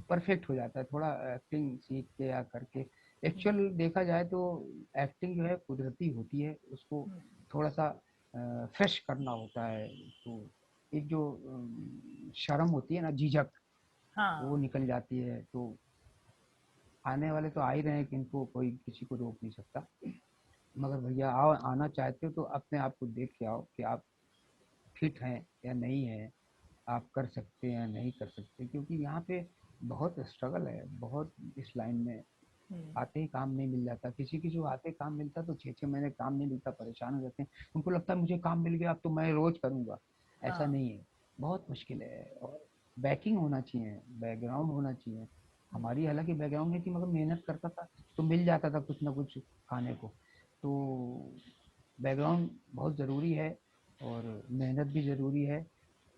Speaker 2: परफेक्ट हो जाता है, थोड़ा एक्टिंग सीख के या करके।
Speaker 1: हम्म,
Speaker 2: एक्चुअल देखा जाए तो एक्टिंग जो है कुदरती होती है, उसको
Speaker 1: हम्म,
Speaker 2: थोड़ा सा फ्रेश करना होता है। तो एक जो शर्म होती है ना, झिझक, वो
Speaker 1: हाँ।
Speaker 2: निकल जाती है। तो आने वाले तो आ ही रहे हैं, कि इनको कोई किसी को रोक नहीं सकता। मगर भैया आओ, आना चाहते हो तो अपने आप को देख के आओ कि आप फिट हैं या नहीं है, आप कर सकते हैं या नहीं कर सकते, क्योंकि यहाँ पे बहुत स्ट्रगल है, बहुत इस लाइन में।
Speaker 1: हम्म,
Speaker 2: आते ही काम नहीं मिल जाता, किसी किसी को आते ही काम मिलता तो 6 6 महीने काम नहीं मिलता, परेशान हो जाते हैं, उनको लगता है मुझे काम मिल गया अब तो मैं रोज करूंगा। ऐसा
Speaker 1: हाँ।
Speaker 2: नहीं है, बहुत मुश्किल है। और बैकिंग होना चाहिए, बैकग्राउंड होना चाहिए।
Speaker 1: हम्म,
Speaker 2: हमारी हालांकि बैकग्राउंड नहीं थी, मगर मेहनत करता था तो मिल जाता था कुछ ना कुछ खाने को। तो बैकग्राउंड बहुत ज़रूरी है, और मेहनत भी ज़रूरी है।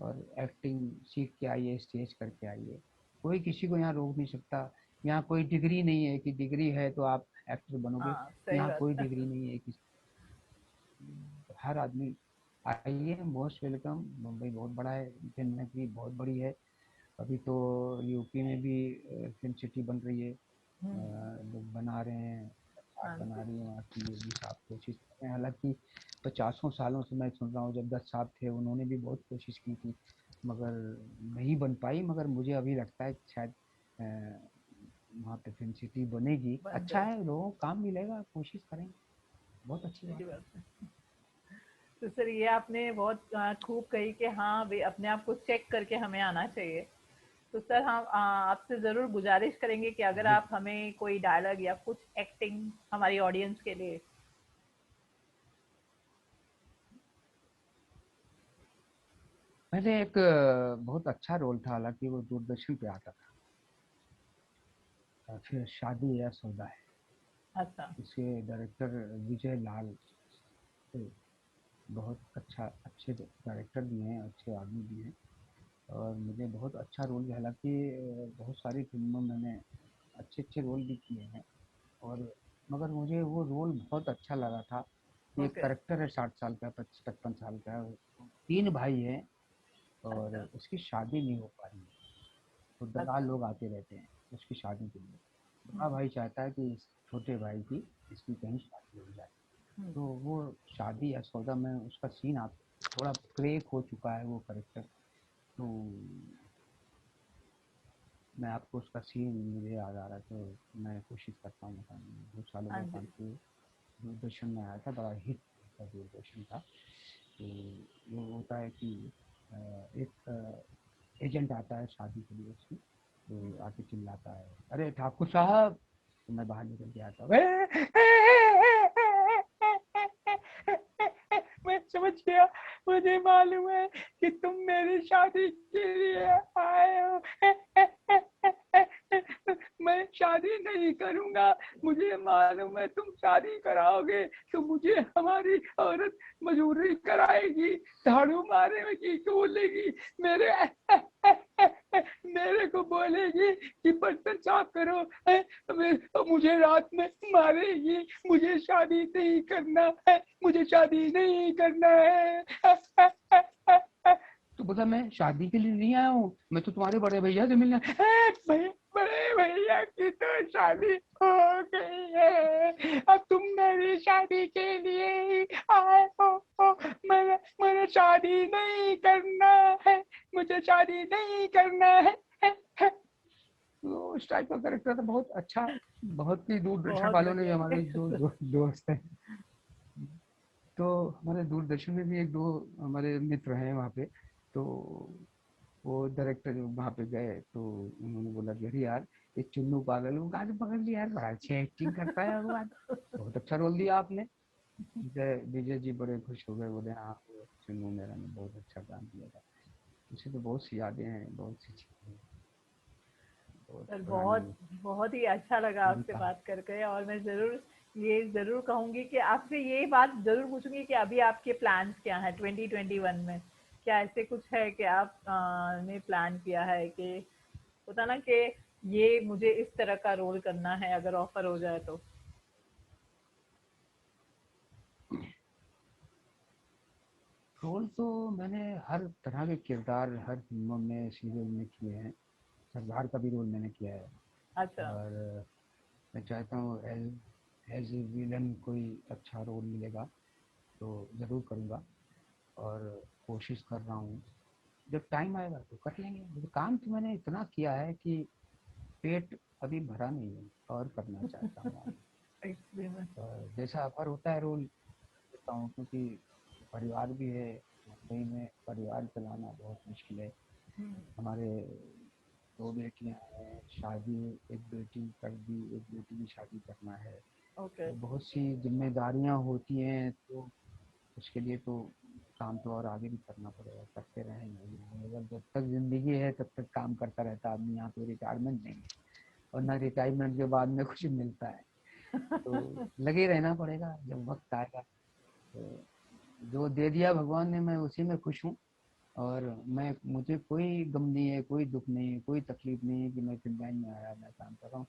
Speaker 2: और एक्टिंग सीख के आइए, स्टेज करके आइए, कोई किसी को यहाँ रोक नहीं सकता। यहाँ कोई डिग्री नहीं है कि डिग्री है तो आप एक्टर बनोगे,
Speaker 1: हाँ सही
Speaker 2: यहाँ
Speaker 1: बात
Speaker 2: कोई
Speaker 1: है।
Speaker 2: डिग्री नहीं है कि हर आदमी आइए, मोस्ट वेलकम। मुंबई बहुत बड़ा है, फिल्म भी बहुत बड़ी है। अभी तो यूपी में भी फिल्म सिटी बन रही है,
Speaker 1: हम्म,
Speaker 2: लोग बना रहे हैं, सरकार
Speaker 1: हाँ
Speaker 2: बना
Speaker 1: जी।
Speaker 2: रही है, वहाँ की योगी साहब कोशिश कर रहे हैं। हालांकि 50 सालों से मैं सुन रहा हूँ, जब 10 साहब थे उन्होंने भी बहुत कोशिश की थी, मगर नहीं बन पाई। मगर मुझे अभी लगता है कि शायद वहाँ पे फिल्म सिटी बनेगी,
Speaker 1: बन
Speaker 2: अच्छा
Speaker 1: जाए।
Speaker 2: है, लोगों को काम मिलेगा, कोशिश करेंगे, बहुत अच्छी बात
Speaker 1: सही
Speaker 2: है।
Speaker 1: बात है। तो सर ये आपने बहुत खूब कही कि हाँ वे अपने आप को चेक करके हमें आना चाहिए। तो सर हम आपसे ज़रूर गुजारिश करेंगे कि अगर
Speaker 2: जी,
Speaker 1: आप हमें कोई डायलॉग या कुछ एक्टिंग हमारी ऑडियंस के लिए।
Speaker 2: मैंने एक बहुत अच्छा रोल था, हालांकि वो दूरदर्शन पे आता था, फिर शादी या सौदा है।
Speaker 1: अच्छा।
Speaker 2: इसके डायरेक्टर विजय लाल थे, बहुत अच्छा, अच्छे डायरेक्टर भी हैं, अच्छे आदमी भी हैं। और मुझे बहुत अच्छा रोल भी, हालांकि बहुत सारी फिल्मों में मैंने अच्छे अच्छे रोल भी किए हैं। और मगर मुझे वो रोल बहुत अच्छा लगा था कि एक
Speaker 1: ओके।
Speaker 2: करेक्टर है 60 साल का, 55 56 साल का, 3 भाई हैं, और
Speaker 1: अच्छा।
Speaker 2: उसकी शादी नहीं हो पा रही है। तो दलाल
Speaker 1: अच्छा।
Speaker 2: लोग आते रहते हैं उसकी शादी के लिए। बड़ा
Speaker 1: हम्म,
Speaker 2: भाई चाहता है कि इस छोटे भाई की, इसकी कहीं शादी हो जाए।
Speaker 1: हम्म,
Speaker 2: तो वो शादी या सौदा में उसका सीन आप थोड़ा क्रैक हो चुका है वो कैरेक्टर। तो मैं आपको उसका सीन मुझे याद आ रहा है, तो मैं कोशिश करता हूँ बताने में। बहुत सालों
Speaker 1: हाँ
Speaker 2: में
Speaker 1: जी।
Speaker 2: काम किए, दूरदर्शन में आया था, बड़ा हिट था दूरदर्शन का। तो वो होता है कि एक एजेंट आता है शादी के लिए उसकी, तो आके चिल्लाता है, अरे ठाकुर साहब। तो मैं बाहर निकल के आता हूँ, मैं समझ गया, मुझे मालूम है कि तुम मेरी शादी के लिए आए हो। मैं शादी नहीं करूंगा, मुझे मालूम है तुम शादी कराओगे तो मुझे हमारी औरत मजूरी कराएगी, झाड़ू मारेगी, बोलेगी मेरे मेरे को बोलेगी कि बर्तन साफ करो, मुझे रात में मारेगी, मुझे शादी नहीं करना है, मुझे शादी नहीं करना है। तो बोला, मैं शादी के लिए नहीं आया हूँ, मैं तो तुम्हारे बड़े भैया से मिलने। बड़े भैया की तो शादी हो गई है, अब तुम मेरी शादी के लिए ही आए हो। मैंने शादी नहीं करना है, मुझे शादी नहीं करना है। तो उस टाइप का कैरेक्टर था, बहुत अच्छा। बहुत ही दूरदर्शन
Speaker 1: बहुत
Speaker 2: वालों ने भी,
Speaker 1: बढ़िया
Speaker 2: हमारे
Speaker 1: कैरेक्टर।
Speaker 2: दोस्त हैं, तो हमारे दूरदर्शन में भी एक दो हमारे मित्र हैं वहाँ पे। तो वो डायरेक्टर जो वहाँ पे गए, तो उन्होंने बोला कि अरे यार, ये चुन्नू पागल, वो आज पकड़ लिया यार, बड़ा अच्छी एक्टिंग करता है भगवान, बहुत अच्छा रोल दिया आपने। विजय विजय जी बड़े खुश हो गए, बोले हाँ, वो चुन्नू मेरा ने बहुत अच्छा काम किया था। उसे तो बहुत सी यादें हैं, बहुत सी चीजें, बहुत
Speaker 1: सर बहुत
Speaker 2: पुरानी।
Speaker 1: बहुत ही अच्छा लगा
Speaker 2: अभी
Speaker 1: आपसे
Speaker 2: कहा,
Speaker 1: बात करके, और मैं ज़रूर ये ज़रूर कहूँगी कि आपसे ये बात ज़रूर पूछूंगी कि अभी आपके प्लान्स क्या हैं 2021 में। क्या ऐसे कुछ है कि आप ने प्लान किया है कि होता ना कि ये मुझे इस तरह का रोल करना है अगर ऑफर हो जाए तो।
Speaker 2: रोल तो मैंने हर तरह के किरदार हर फिल्मों में, सीरियल में किए हैं। सरदार का भी रोल मैंने किया है।
Speaker 1: अच्छा।
Speaker 2: और मैं चाहता हूँ एज एज ए विलन कोई अच्छा रोल मिलेगा तो ज़रूर करूँगा, और कोशिश कर रहा हूँ, जब टाइम आएगा तो कर लेंगे। लेकिन काम तो मैंने इतना किया है कि पेट अभी भरा नहीं है, और करना चाहता हूँ आगे।
Speaker 1: एक्सपीरियंस।
Speaker 2: और जैसा ऑफर होता है रोल करता हूँ, क्योंकि परिवार भी है मुंबई में, परिवार चलाना बहुत मुश्किल है। हमारे दो बेटियां हैं, शादी एक बेटी कर दी, एक बेटी की शादी करना है,
Speaker 1: ओके।
Speaker 2: तो बहुत सी जिम्मेदारियां होती हैं। तो उसके लिए तो काम तो और आगे भी करना पड़ेगा, करते रहेंगे, अगर जब तक जिंदगी है तब तक काम करता रहता आदमी। यहाँ तो रिटायरमेंट नहीं है, और ना रिटायरमेंट के बाद में कुछ मिलता है, तो लगे रहना पड़ेगा। जब वक्त आएगा तो जो दे दिया भगवान ने, मैं उसी में खुश हूँ। और मैं, मुझे कोई गम नहीं है, कोई दुख नहीं है, कोई तकलीफ नहीं है कि मैं फिनलैंड में आया, मैं काम कर रहा हूँ।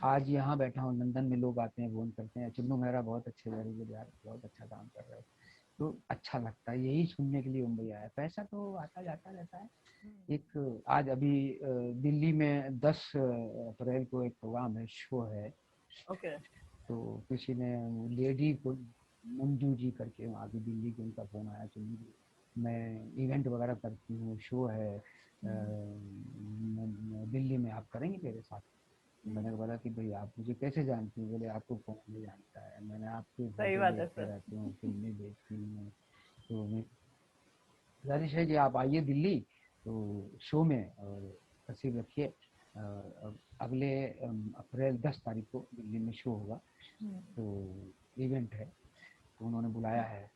Speaker 2: आज यहाँ बैठा हूँ, लंदन में लोग आते हैं, फोन करते हैं, चुन्नू मेरा बहुत अच्छे, वेरी गुड यार, बहुत अच्छा काम कर रहे हो। तो अच्छा लगता है, यही सुनने के लिए मुंबई आया। पैसा तो आता जाता रहता है। एक आज अभी दिल्ली में 10 अप्रैल को एक प्रोग्राम है, शो है।
Speaker 1: ओके।
Speaker 2: तो किसी ने, लेडी को मंजू जी करके वहाँ की दिल्ली की, उनका फोन आया कि मैं इवेंट वगैरह करती हूँ, शो है दिल्ली में, आप करेंगे मेरे साथ? तो मैंने बोला कि भाई आप मुझे कैसे जानती हैं? बोले आपको कौन नहीं जानता है, मैंने आपकी
Speaker 1: सही
Speaker 2: फोटो
Speaker 1: बात है
Speaker 2: देखते
Speaker 1: सर।
Speaker 2: रहती हूँ, फिल्में देखती हूँ। तो गुजारिश है कि आप आइए दिल्ली, तो शो में, और तस्वीर रखिए। अगले अप्रैल 10 तारीख को दिल्ली में शो होगा, तो इवेंट है, तो उन्होंने बुलाया है।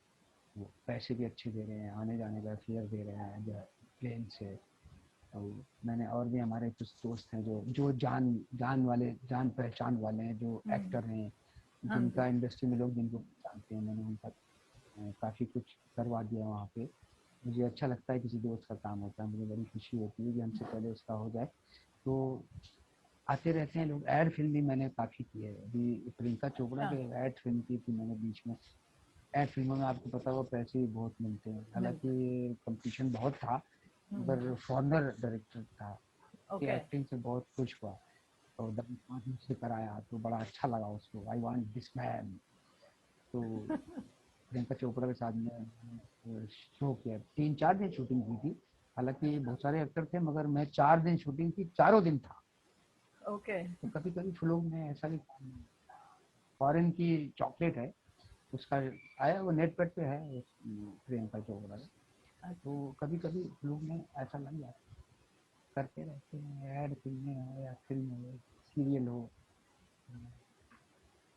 Speaker 2: वो पैसे भी अच्छे दे रहे हैं, आने जाने का फेयर दे रहे हैं जो प्लेन से। और मैंने, और भी हमारे कुछ दोस्त हैं जो जो जान जान वाले, जान पहचान वाले हैं, जो एक्टर हैं,
Speaker 1: हाँ
Speaker 2: जिनका
Speaker 1: जी।
Speaker 2: इंडस्ट्री में लोग जिनको जानते हैं, मैंने उनका काफ़ी कुछ करवा दिया वहाँ पे। मुझे अच्छा लगता है किसी दोस्त का काम होता है, मुझे बड़ी खुशी होती है कि हमसे पहले उसका हो जाए। तो आते रहते हैं लोग। एड फिल्म भी मैंने काफ़ी की है, अभी प्रियंका चोपड़ा
Speaker 1: अच्छा।
Speaker 2: के एड फिल्म की थी मैंने बीच में। एड फिल्मों में आपको पता होगा पैसे भी बहुत मिलते हैं,
Speaker 1: मिलता
Speaker 2: हालांकि कंपटीशन बहुत था,
Speaker 1: है।
Speaker 2: मगर फॉरनर डायरेक्टर था, उसकी
Speaker 1: ओके।
Speaker 2: एक्टिंग से बहुत खुश हुआ। और 10 5 मुझसे कराया तो बड़ा अच्छा लगा उसको, आई वांट दिस मैन। तो प्रियंका चोपड़ा के साथ में शो किया, 3-4 दिन शूटिंग की थी। हालांकि बहुत सारे एक्टर थे मगर मैं 4 दिन शूटिंग की, चारों दिन था।
Speaker 1: ओके।
Speaker 2: तो कभी कभी फ्लूक में ऐसा भी, फॉरेन की चॉकलेट है उसका आया, वो नेट पे है प्रियंका चोपड़ा का। तो कभी कभी फ्लूक में ऐसा लग जाता, करते रहते हैं ऐड, फिल्में हो या फिल्म हो, सीरियल हो।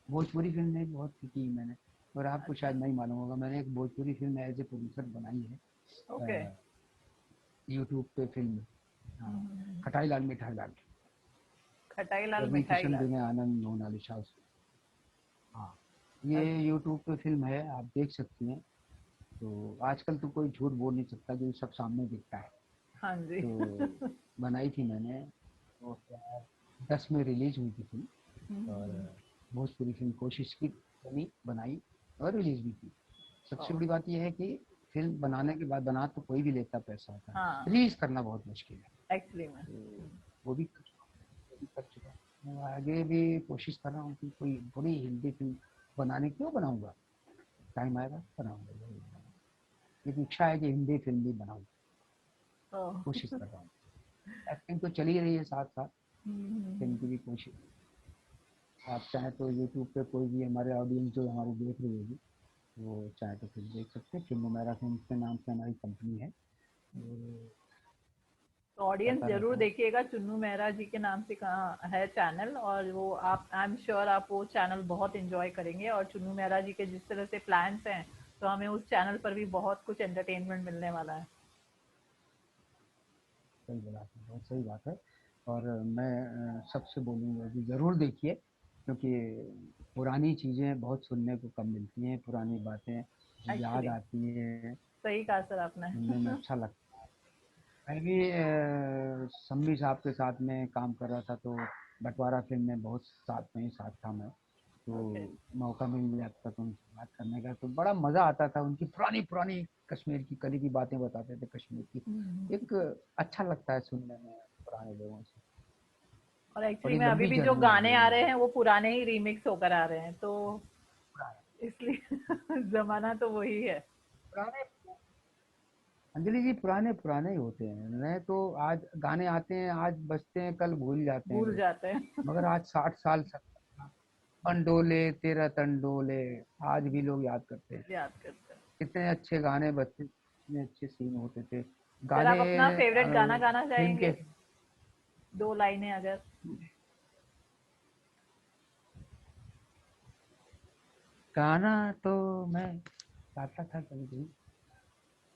Speaker 2: भोजपुरी फिल्में बहुत सी की मैंने, और आपको
Speaker 1: अच्छा।
Speaker 2: शायद नहीं मालूम होगा, मैंने एक Bhojpuri film as a producer बनाई
Speaker 1: ओके।
Speaker 2: है यूट्यूब पे फिल्म। हाँ, खटाई लाल मिठाई लाल,
Speaker 1: खटाई लाल
Speaker 2: रवि
Speaker 1: मिठाई
Speaker 2: किशन,
Speaker 1: लाल।
Speaker 2: विनय आनंद, मोनालिसा उसमें। हाँ, ये
Speaker 1: अच्छा।
Speaker 2: यूट्यूब पे फिल्म है, आप देख सकती हैं। तो आजकल तो कोई झूठ बोल नहीं सकता, जो सब सामने दिखता है।
Speaker 1: हाँ जी।
Speaker 2: तो बनाई थी मैंने, वो 10 में रिलीज हुई थी फिल्म। और भोजपुरी फिल्म कोशिश की, बनी, बनाई और रिलीज भी की। सबसे बड़ी बात यह है कि फिल्म बनाने के बाद, बना तो कोई भी लेता पैसा होता है,
Speaker 1: हाँ,
Speaker 2: रिलीज करना बहुत मुश्किल है।
Speaker 1: एक्चुअली में।
Speaker 2: तो वो भी कर चुका हूँ। मैं आगे भी कोशिश कर रहा हूँ कि कोई बड़ी हिंदी फिल्म बनाने, क्यों बनाऊंगा, टाइम आएगा बनाऊंगा, जरूर बनाऊंगा। लेकिन इच्छा है कि हिंदी फिल्म भी बनाऊँ, कोशिश कर रहा हूँ। एक्टिंग तो चली रही है साथ साथ, फिल्म की भी कोशिश। आप चाहें तो यूट्यूब पे कोई भी हमारे ऑडियंस जो हमारी देख रही होगी, वो चाहे तो फिर देख सकते हैं। फिल्म मेरा फिल्म के नाम से हमारी कंपनी है, और
Speaker 1: तो ऑडियंस
Speaker 2: करता
Speaker 1: जरूर
Speaker 2: रहता हूँ।
Speaker 1: देखिएगा, चुन्नू मेहरा जी के नाम से कहाँ है चैनल, और वो आप, आई एम श्योर आप वो चैनल बहुत एंजॉय करेंगे। और चुन्नू मेहरा जी के जिस तरह से प्लान्स हैं, तो हमें उस चैनल पर भी बहुत कुछ एंटरटेनमेंट मिलने वाला है।
Speaker 2: सही बात है, बहुत सही बात है। और मैं सबसे बोलूँगा कि ज़रूर देखिए, क्योंकि पुरानी चीज़ें बहुत सुनने को कम मिलती हैं, पुरानी बातें याद
Speaker 1: एक्चुअली
Speaker 2: आती हैं,
Speaker 1: सही कहा सर आपने।
Speaker 2: सुनने में अच्छा लगता है। मैं भी शम्मी साहब के साथ में काम कर रहा था, तो बंटवारा फिल्म में बहुत साथ में ही साथ था मैं। तो
Speaker 1: ओके।
Speaker 2: मौका मिल जाता था उनसे बात करने का, तो बड़ा मज़ा आता था। उनकी पुरानी पुरानी कश्मीर की कली की बातें बताते थे, कश्मीर की। एक अच्छा लगता है सुनने में पुराने लोगों से।
Speaker 1: और एक्चुअली
Speaker 2: बड़ी
Speaker 1: में अभी
Speaker 2: लंबी
Speaker 1: भी जो
Speaker 2: जर्नी रही
Speaker 1: गाने
Speaker 2: है
Speaker 1: आ रहे
Speaker 2: उनकी।
Speaker 1: हैं वो पुराने ही रीमिक्स होकर आ रहे हैं, तो
Speaker 2: पुराने
Speaker 1: इसलिए जमाना तो वही है।
Speaker 2: पुराने अंजलि जी, पुराने पुराने ही होते हैं। नए तो आज गाने आते हैं, आज बजते हैं, कल भूल जाते हैं
Speaker 1: भूल
Speaker 2: लोग।
Speaker 1: जाते हैं।
Speaker 2: मगर आज 60 साल, 70 साल, अंडोले तेरा तंडोले, आज भी लोग याद करते हैं।
Speaker 1: याद करते हैं।
Speaker 2: कितने अच्छे गाने बजते, कितने अच्छे सीन होते थे
Speaker 1: सर
Speaker 2: गाने।
Speaker 1: आप अपना फेवरेट गाना गाना
Speaker 2: फिल्म
Speaker 1: चाहेंगे,
Speaker 2: के,
Speaker 1: 2 लाइनें अगर।
Speaker 2: गाना तो मैं गाता था कभी कभी।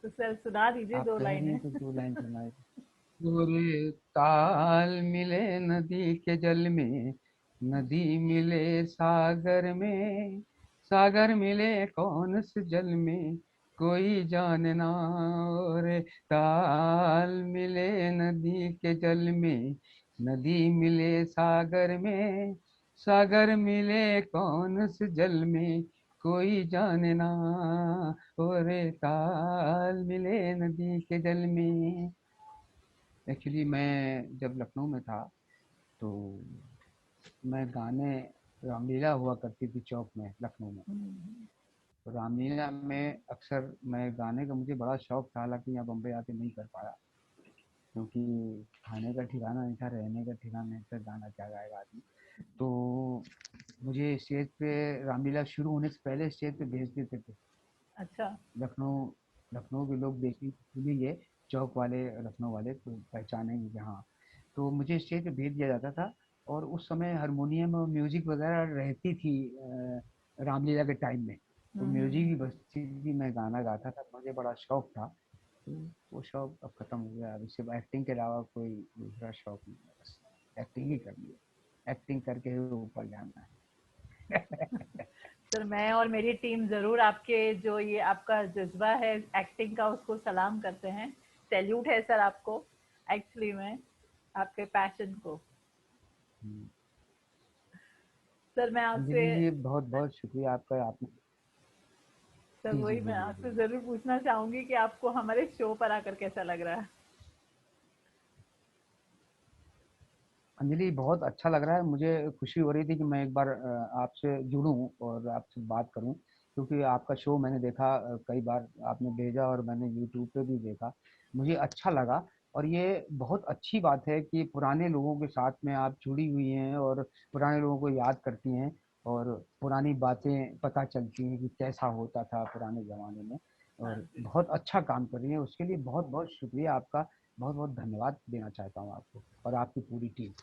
Speaker 1: तो सर सुना दीजिए
Speaker 2: आप
Speaker 1: दो
Speaker 2: कह रही हैं
Speaker 1: लाइनें
Speaker 2: तो 2 लाइन सुनाए। गोरे ताल मिले नदी के जल में, नदी मिले सागर में, सागर मिले कौन से जल में, कोई जाने ना। रे ताल मिले नदी के जल में, नदी मिले सागर में, सागर मिले कौन से जल में, कोई जाने ना। रे ताल मिले नदी के जल में। एक्चुअली मैं जब लखनऊ में था, तो मैं गाने, रामलीला हुआ करती थी चौक में लखनऊ में। तो रामलीला में अक्सर मैं गाने का, मुझे बड़ा शौक था, हालांकि यहाँ बम्बई आके नहीं कर पाया, क्योंकि खाने का ठिकाना नहीं था, रहने का ठिकाना नहीं था, गाना क्या गाएगा आदमी। तो मुझे स्टेज पे, रामलीला शुरू होने से पहले स्टेज पे भेज देते थे।
Speaker 1: अच्छा।
Speaker 2: लखनऊ लखनऊ के लोग देखेंगे, चौक वाले, लखनऊ वाले तो पहचानेंगे कि हाँ। तो मुझे स्टेज पे भेज दिया जाता था, और उस समय हारमोनियम और म्यूजिक वगैरह रहती थी रामलीला के टाइम में। तो म्यूजिक भी बजती थी, मैं गाना गाता था, मुझे बड़ा शौक था। तो वो शौक अब खत्म हो गया। अभी सिर्फ एक्टिंग के अलावा कोई दूसरा शौक नहीं है, बस एक्टिंग ही करनी है, एक्टिंग करके ही ऊपर जाना है।
Speaker 1: सर मैं और मेरी टीम जरूर आपके जो ये आपका जज्बा है एक्टिंग का, उसको सलाम करते हैं। सैल्यूट है सर आपको, एक्चुअली में आपके पैशन को। सर मैं आपसे,
Speaker 2: अंजलि जी, बहुत बहुत शुक्रिया आपका, आपने।
Speaker 1: सर
Speaker 2: जी जी,
Speaker 1: वही मैं
Speaker 2: बोलिए
Speaker 1: आपसे
Speaker 2: बोलिए।
Speaker 1: जरूर पूछना चाहूंगी कि आपको हमारे शो पर आकर कैसा लग रहा है।
Speaker 2: अंजलि, बहुत अच्छा लग रहा है मुझे। खुशी हो रही थी कि मैं एक बार आपसे जुड़ूं और आपसे बात करूं। क्योंकि आपका शो मैंने देखा, कई बार आपने भेजा और मैंने यूट्यूब पे भी देखा, मुझे अच्छा लगा। और ये बहुत अच्छी बात है कि पुराने लोगों के साथ में आप जुड़ी हुई हैं और पुराने लोगों को याद करती हैं और पुरानी बातें पता चलती हैं कि कैसा होता था पुराने ज़माने में।
Speaker 1: हाँ
Speaker 2: और
Speaker 1: जी।
Speaker 2: बहुत अच्छा काम कर रही हैं, उसके लिए बहुत बहुत शुक्रिया आपका, बहुत बहुत धन्यवाद देना चाहता हूँ आपको और आपकी पूरी team.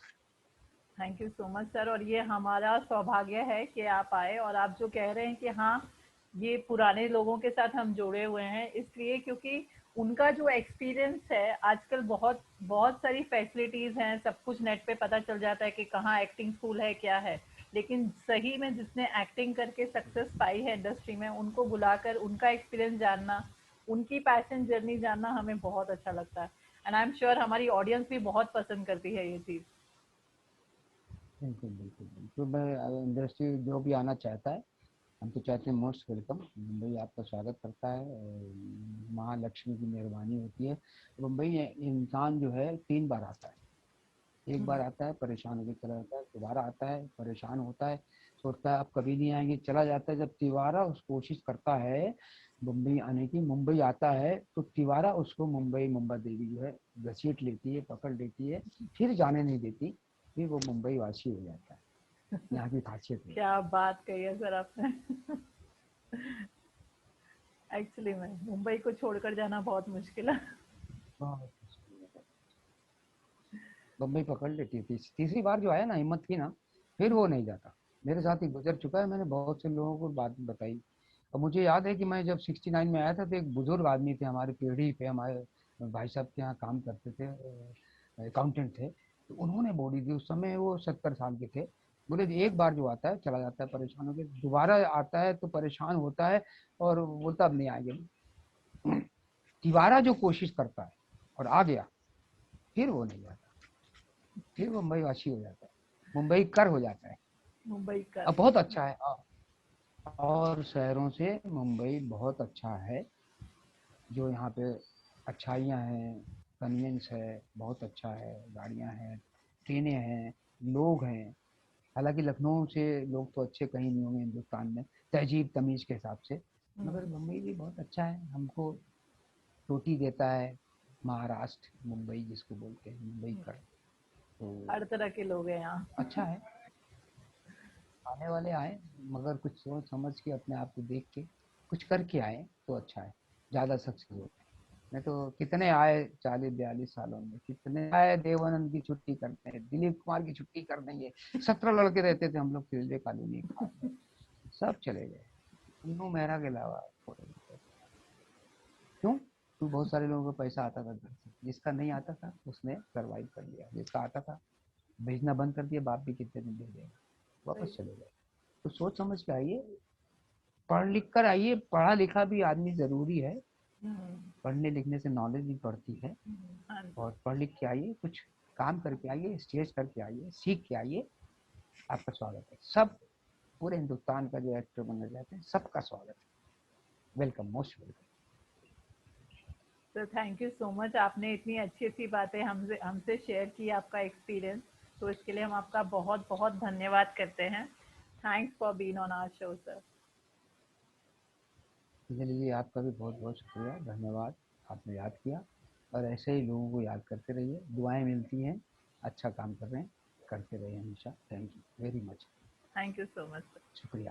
Speaker 1: Thank you so much sir, और ये हमारा सौभाग्य है कि आप आए, और आप जो कह रहे हैं कि हाँ, ये पुराने लोगों के साथ हम जुड़े हुए हैं इसलिए क्योंकि उनका जो एक्सपीरियंस है, आजकल बहुत बहुत सारी फैसिलिटीज़ हैं, सब कुछ नेट पे पता चल जाता है कि कहाँ एक्टिंग स्कूल है, क्या है। लेकिन सही में जिसने एक्टिंग करके सक्सेस पाई है इंडस्ट्री में, उनको बुलाकर उनका एक्सपीरियंस जानना, उनकी पैशन जर्नी जानना हमें बहुत अच्छा लगता है। एंड आई एम श्योर हमारी ऑडियंस भी बहुत पसंद करती है ये चीज़।
Speaker 2: बिल्कुल बिल्कुल बिल्कुल, मैं इंडस्ट्री जो भी आना चाहता है, हम तो चाहते हैं मोस्ट वेलकम। मुंबई आपका स्वागत करता है और महालक्ष्मी की मेहरबानी होती है। मुंबई इंसान जो है 3 बार आता है। एक बार आता है, परेशान होकर चला जाता है, दोबारा आता है, परेशान होता है, सोचता है आप कभी नहीं आएंगे, चला जाता है। जब तिवारा उस कोशिश करता है मुंबई आने की, मुंबई आता है, तो तिवारा उसको मुंबा देवी जो है घसीट लेती है, पकड़ लेती है, फिर जाने नहीं देती, फिर वो मुंबई वासी हो जाता है। यहाँ की खासियत है।
Speaker 1: क्या बात कही है सर आपने। एक्चुअली में मुंबई को छोड़कर जाना बहुत मुश्किल है।
Speaker 2: बहुत मुश्किल है। बम्बई पकड़ लेती थी, तीसरी बार जो आया ना, हिम्मत की ना, फिर वो नहीं जाता। मेरे साथ ही गुजर चुका है, मैंने बहुत से लोगों को बात बताई। और मुझे याद है कि मैं जब 69 में आया था, तो एक बुजुर्ग आदमी थे हमारे पीढ़ी पे, हमारे भाई साहब के यहाँ काम करते थे, अकाउंटेंट थे, तो उन्होंने बोली थी, उस समय वो 70 साल के थे। बोले जी, एक बार जो आता है चला जाता है परेशान होकर, दोबारा आता है तो परेशान होता है और बोलता अब नहीं आएंगे। तिवारा जो कोशिश करता है और आ गया, फिर वो नहीं जाता, फिर मुंबई वासी हो जाता है, मुंबई कर हो जाता है।
Speaker 1: मुंबई का।
Speaker 2: अब बहुत अच्छा है। और शहरों से मुंबई बहुत अच्छा है। जो यहाँ पे अच्छाइयाँ हैं, कन्वेंस है, बहुत अच्छा है, गाड़ियाँ हैं, ट्रेनें हैं, लोग हैं। हालांकि लखनऊ से लोग तो अच्छे कहीं नहीं होंगे हिंदुस्तान में, तहजीब तमीज के हिसाब से, मगर मुंबई भी बहुत अच्छा है। हमको रोटी देता है महाराष्ट्र, मुंबई जिसको बोलते हैं, मुंबई कर। तो
Speaker 1: हर तरह के लोग हैं यहाँ।
Speaker 2: अच्छा है, आने वाले आए, मगर कुछ सोच समझ के, अपने आप को देख के कुछ करके आए तो अच्छा है, ज्यादा सक्सेस होते हैं। नहीं तो कितने आए 40-42 सालों में, कितने आए देवानंद की छुट्टी करते हैं, दिलीप कुमार की छुट्टी कर देंगे। 17 लड़के रहते थे हम लोग रेलवे कॉलोनी में, सब चले गए, उन्नू मेहरा के अलावा थोड़े। क्यों? तो बहुत सारे लोगों को पैसा आता था घर से, जिसका नहीं आता था उसने सर्वाइव कर लिया, जिसका आता था भेजना बंद कर दिया, बाप भी कितने दिन भेजेगा, वापस चले गए। तो सोच समझ के आइए, पढ़ लिख कर आइए, पढ़ा लिखा भी आदमी जरूरी है, पढ़ने लिखने से नॉलेज भी बढ़ती है।
Speaker 1: हाँ जी।
Speaker 2: और पढ़ लिख के आइए, कुछ काम करके आइए, स्टेज करके आइए, सीख के आइए, आपका स्वागत है। सब पूरे हिंदुस्तान का जो एक्टर बनना चाहते हैं, सबका स्वागत है, वेलकम, मोस्ट वेलकम।
Speaker 1: तो थैंक यू सो मच, आपने इतनी अच्छी अच्छी बातें हमसे हमसे शेयर की, आपका एक्सपीरियंस। तो इसके लिए हम आपका बहुत बहुत धन्यवाद करते हैं। Thanks for being on our show sir.
Speaker 2: चलिए, आपका भी बहुत बहुत शुक्रिया, धन्यवाद, आपने याद किया। और ऐसे ही लोगों को याद करते रहिए, दुआएं मिलती हैं, अच्छा काम कर रहे हैं, करते रहिए हमेशा। Thank you very much.
Speaker 1: Thank you so much sir.
Speaker 2: शुक्रिया।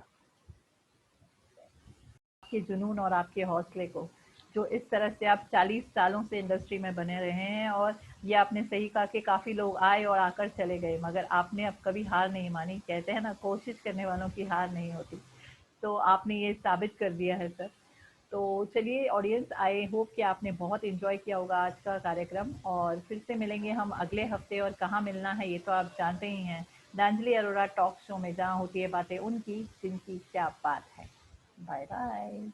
Speaker 1: आपके जुनून और आपके हौसले को, जो इस तरह से आप 40 सालों से इंडस्ट्री में बने रहे हैं, और ये आपने सही कहा कि काफ़ी लोग आए और आकर चले गए, मगर आपने अब कभी हार नहीं मानी। कहते हैं ना, कोशिश करने वालों की हार नहीं होती। तो आपने ये साबित कर दिया है सर। तो चलिए ऑडियंस, आई होप कि आपने बहुत इन्जॉय किया होगा आज का कार्यक्रम, और फिर से मिलेंगे हम अगले हफ्ते, और कहाँ मिलना है ये तो आप जानते ही हैं, दांजलि अरोड़ा टॉक शो में, जहाँ होती है बातें उनकी जिनकी क्या बात है। Bye bye.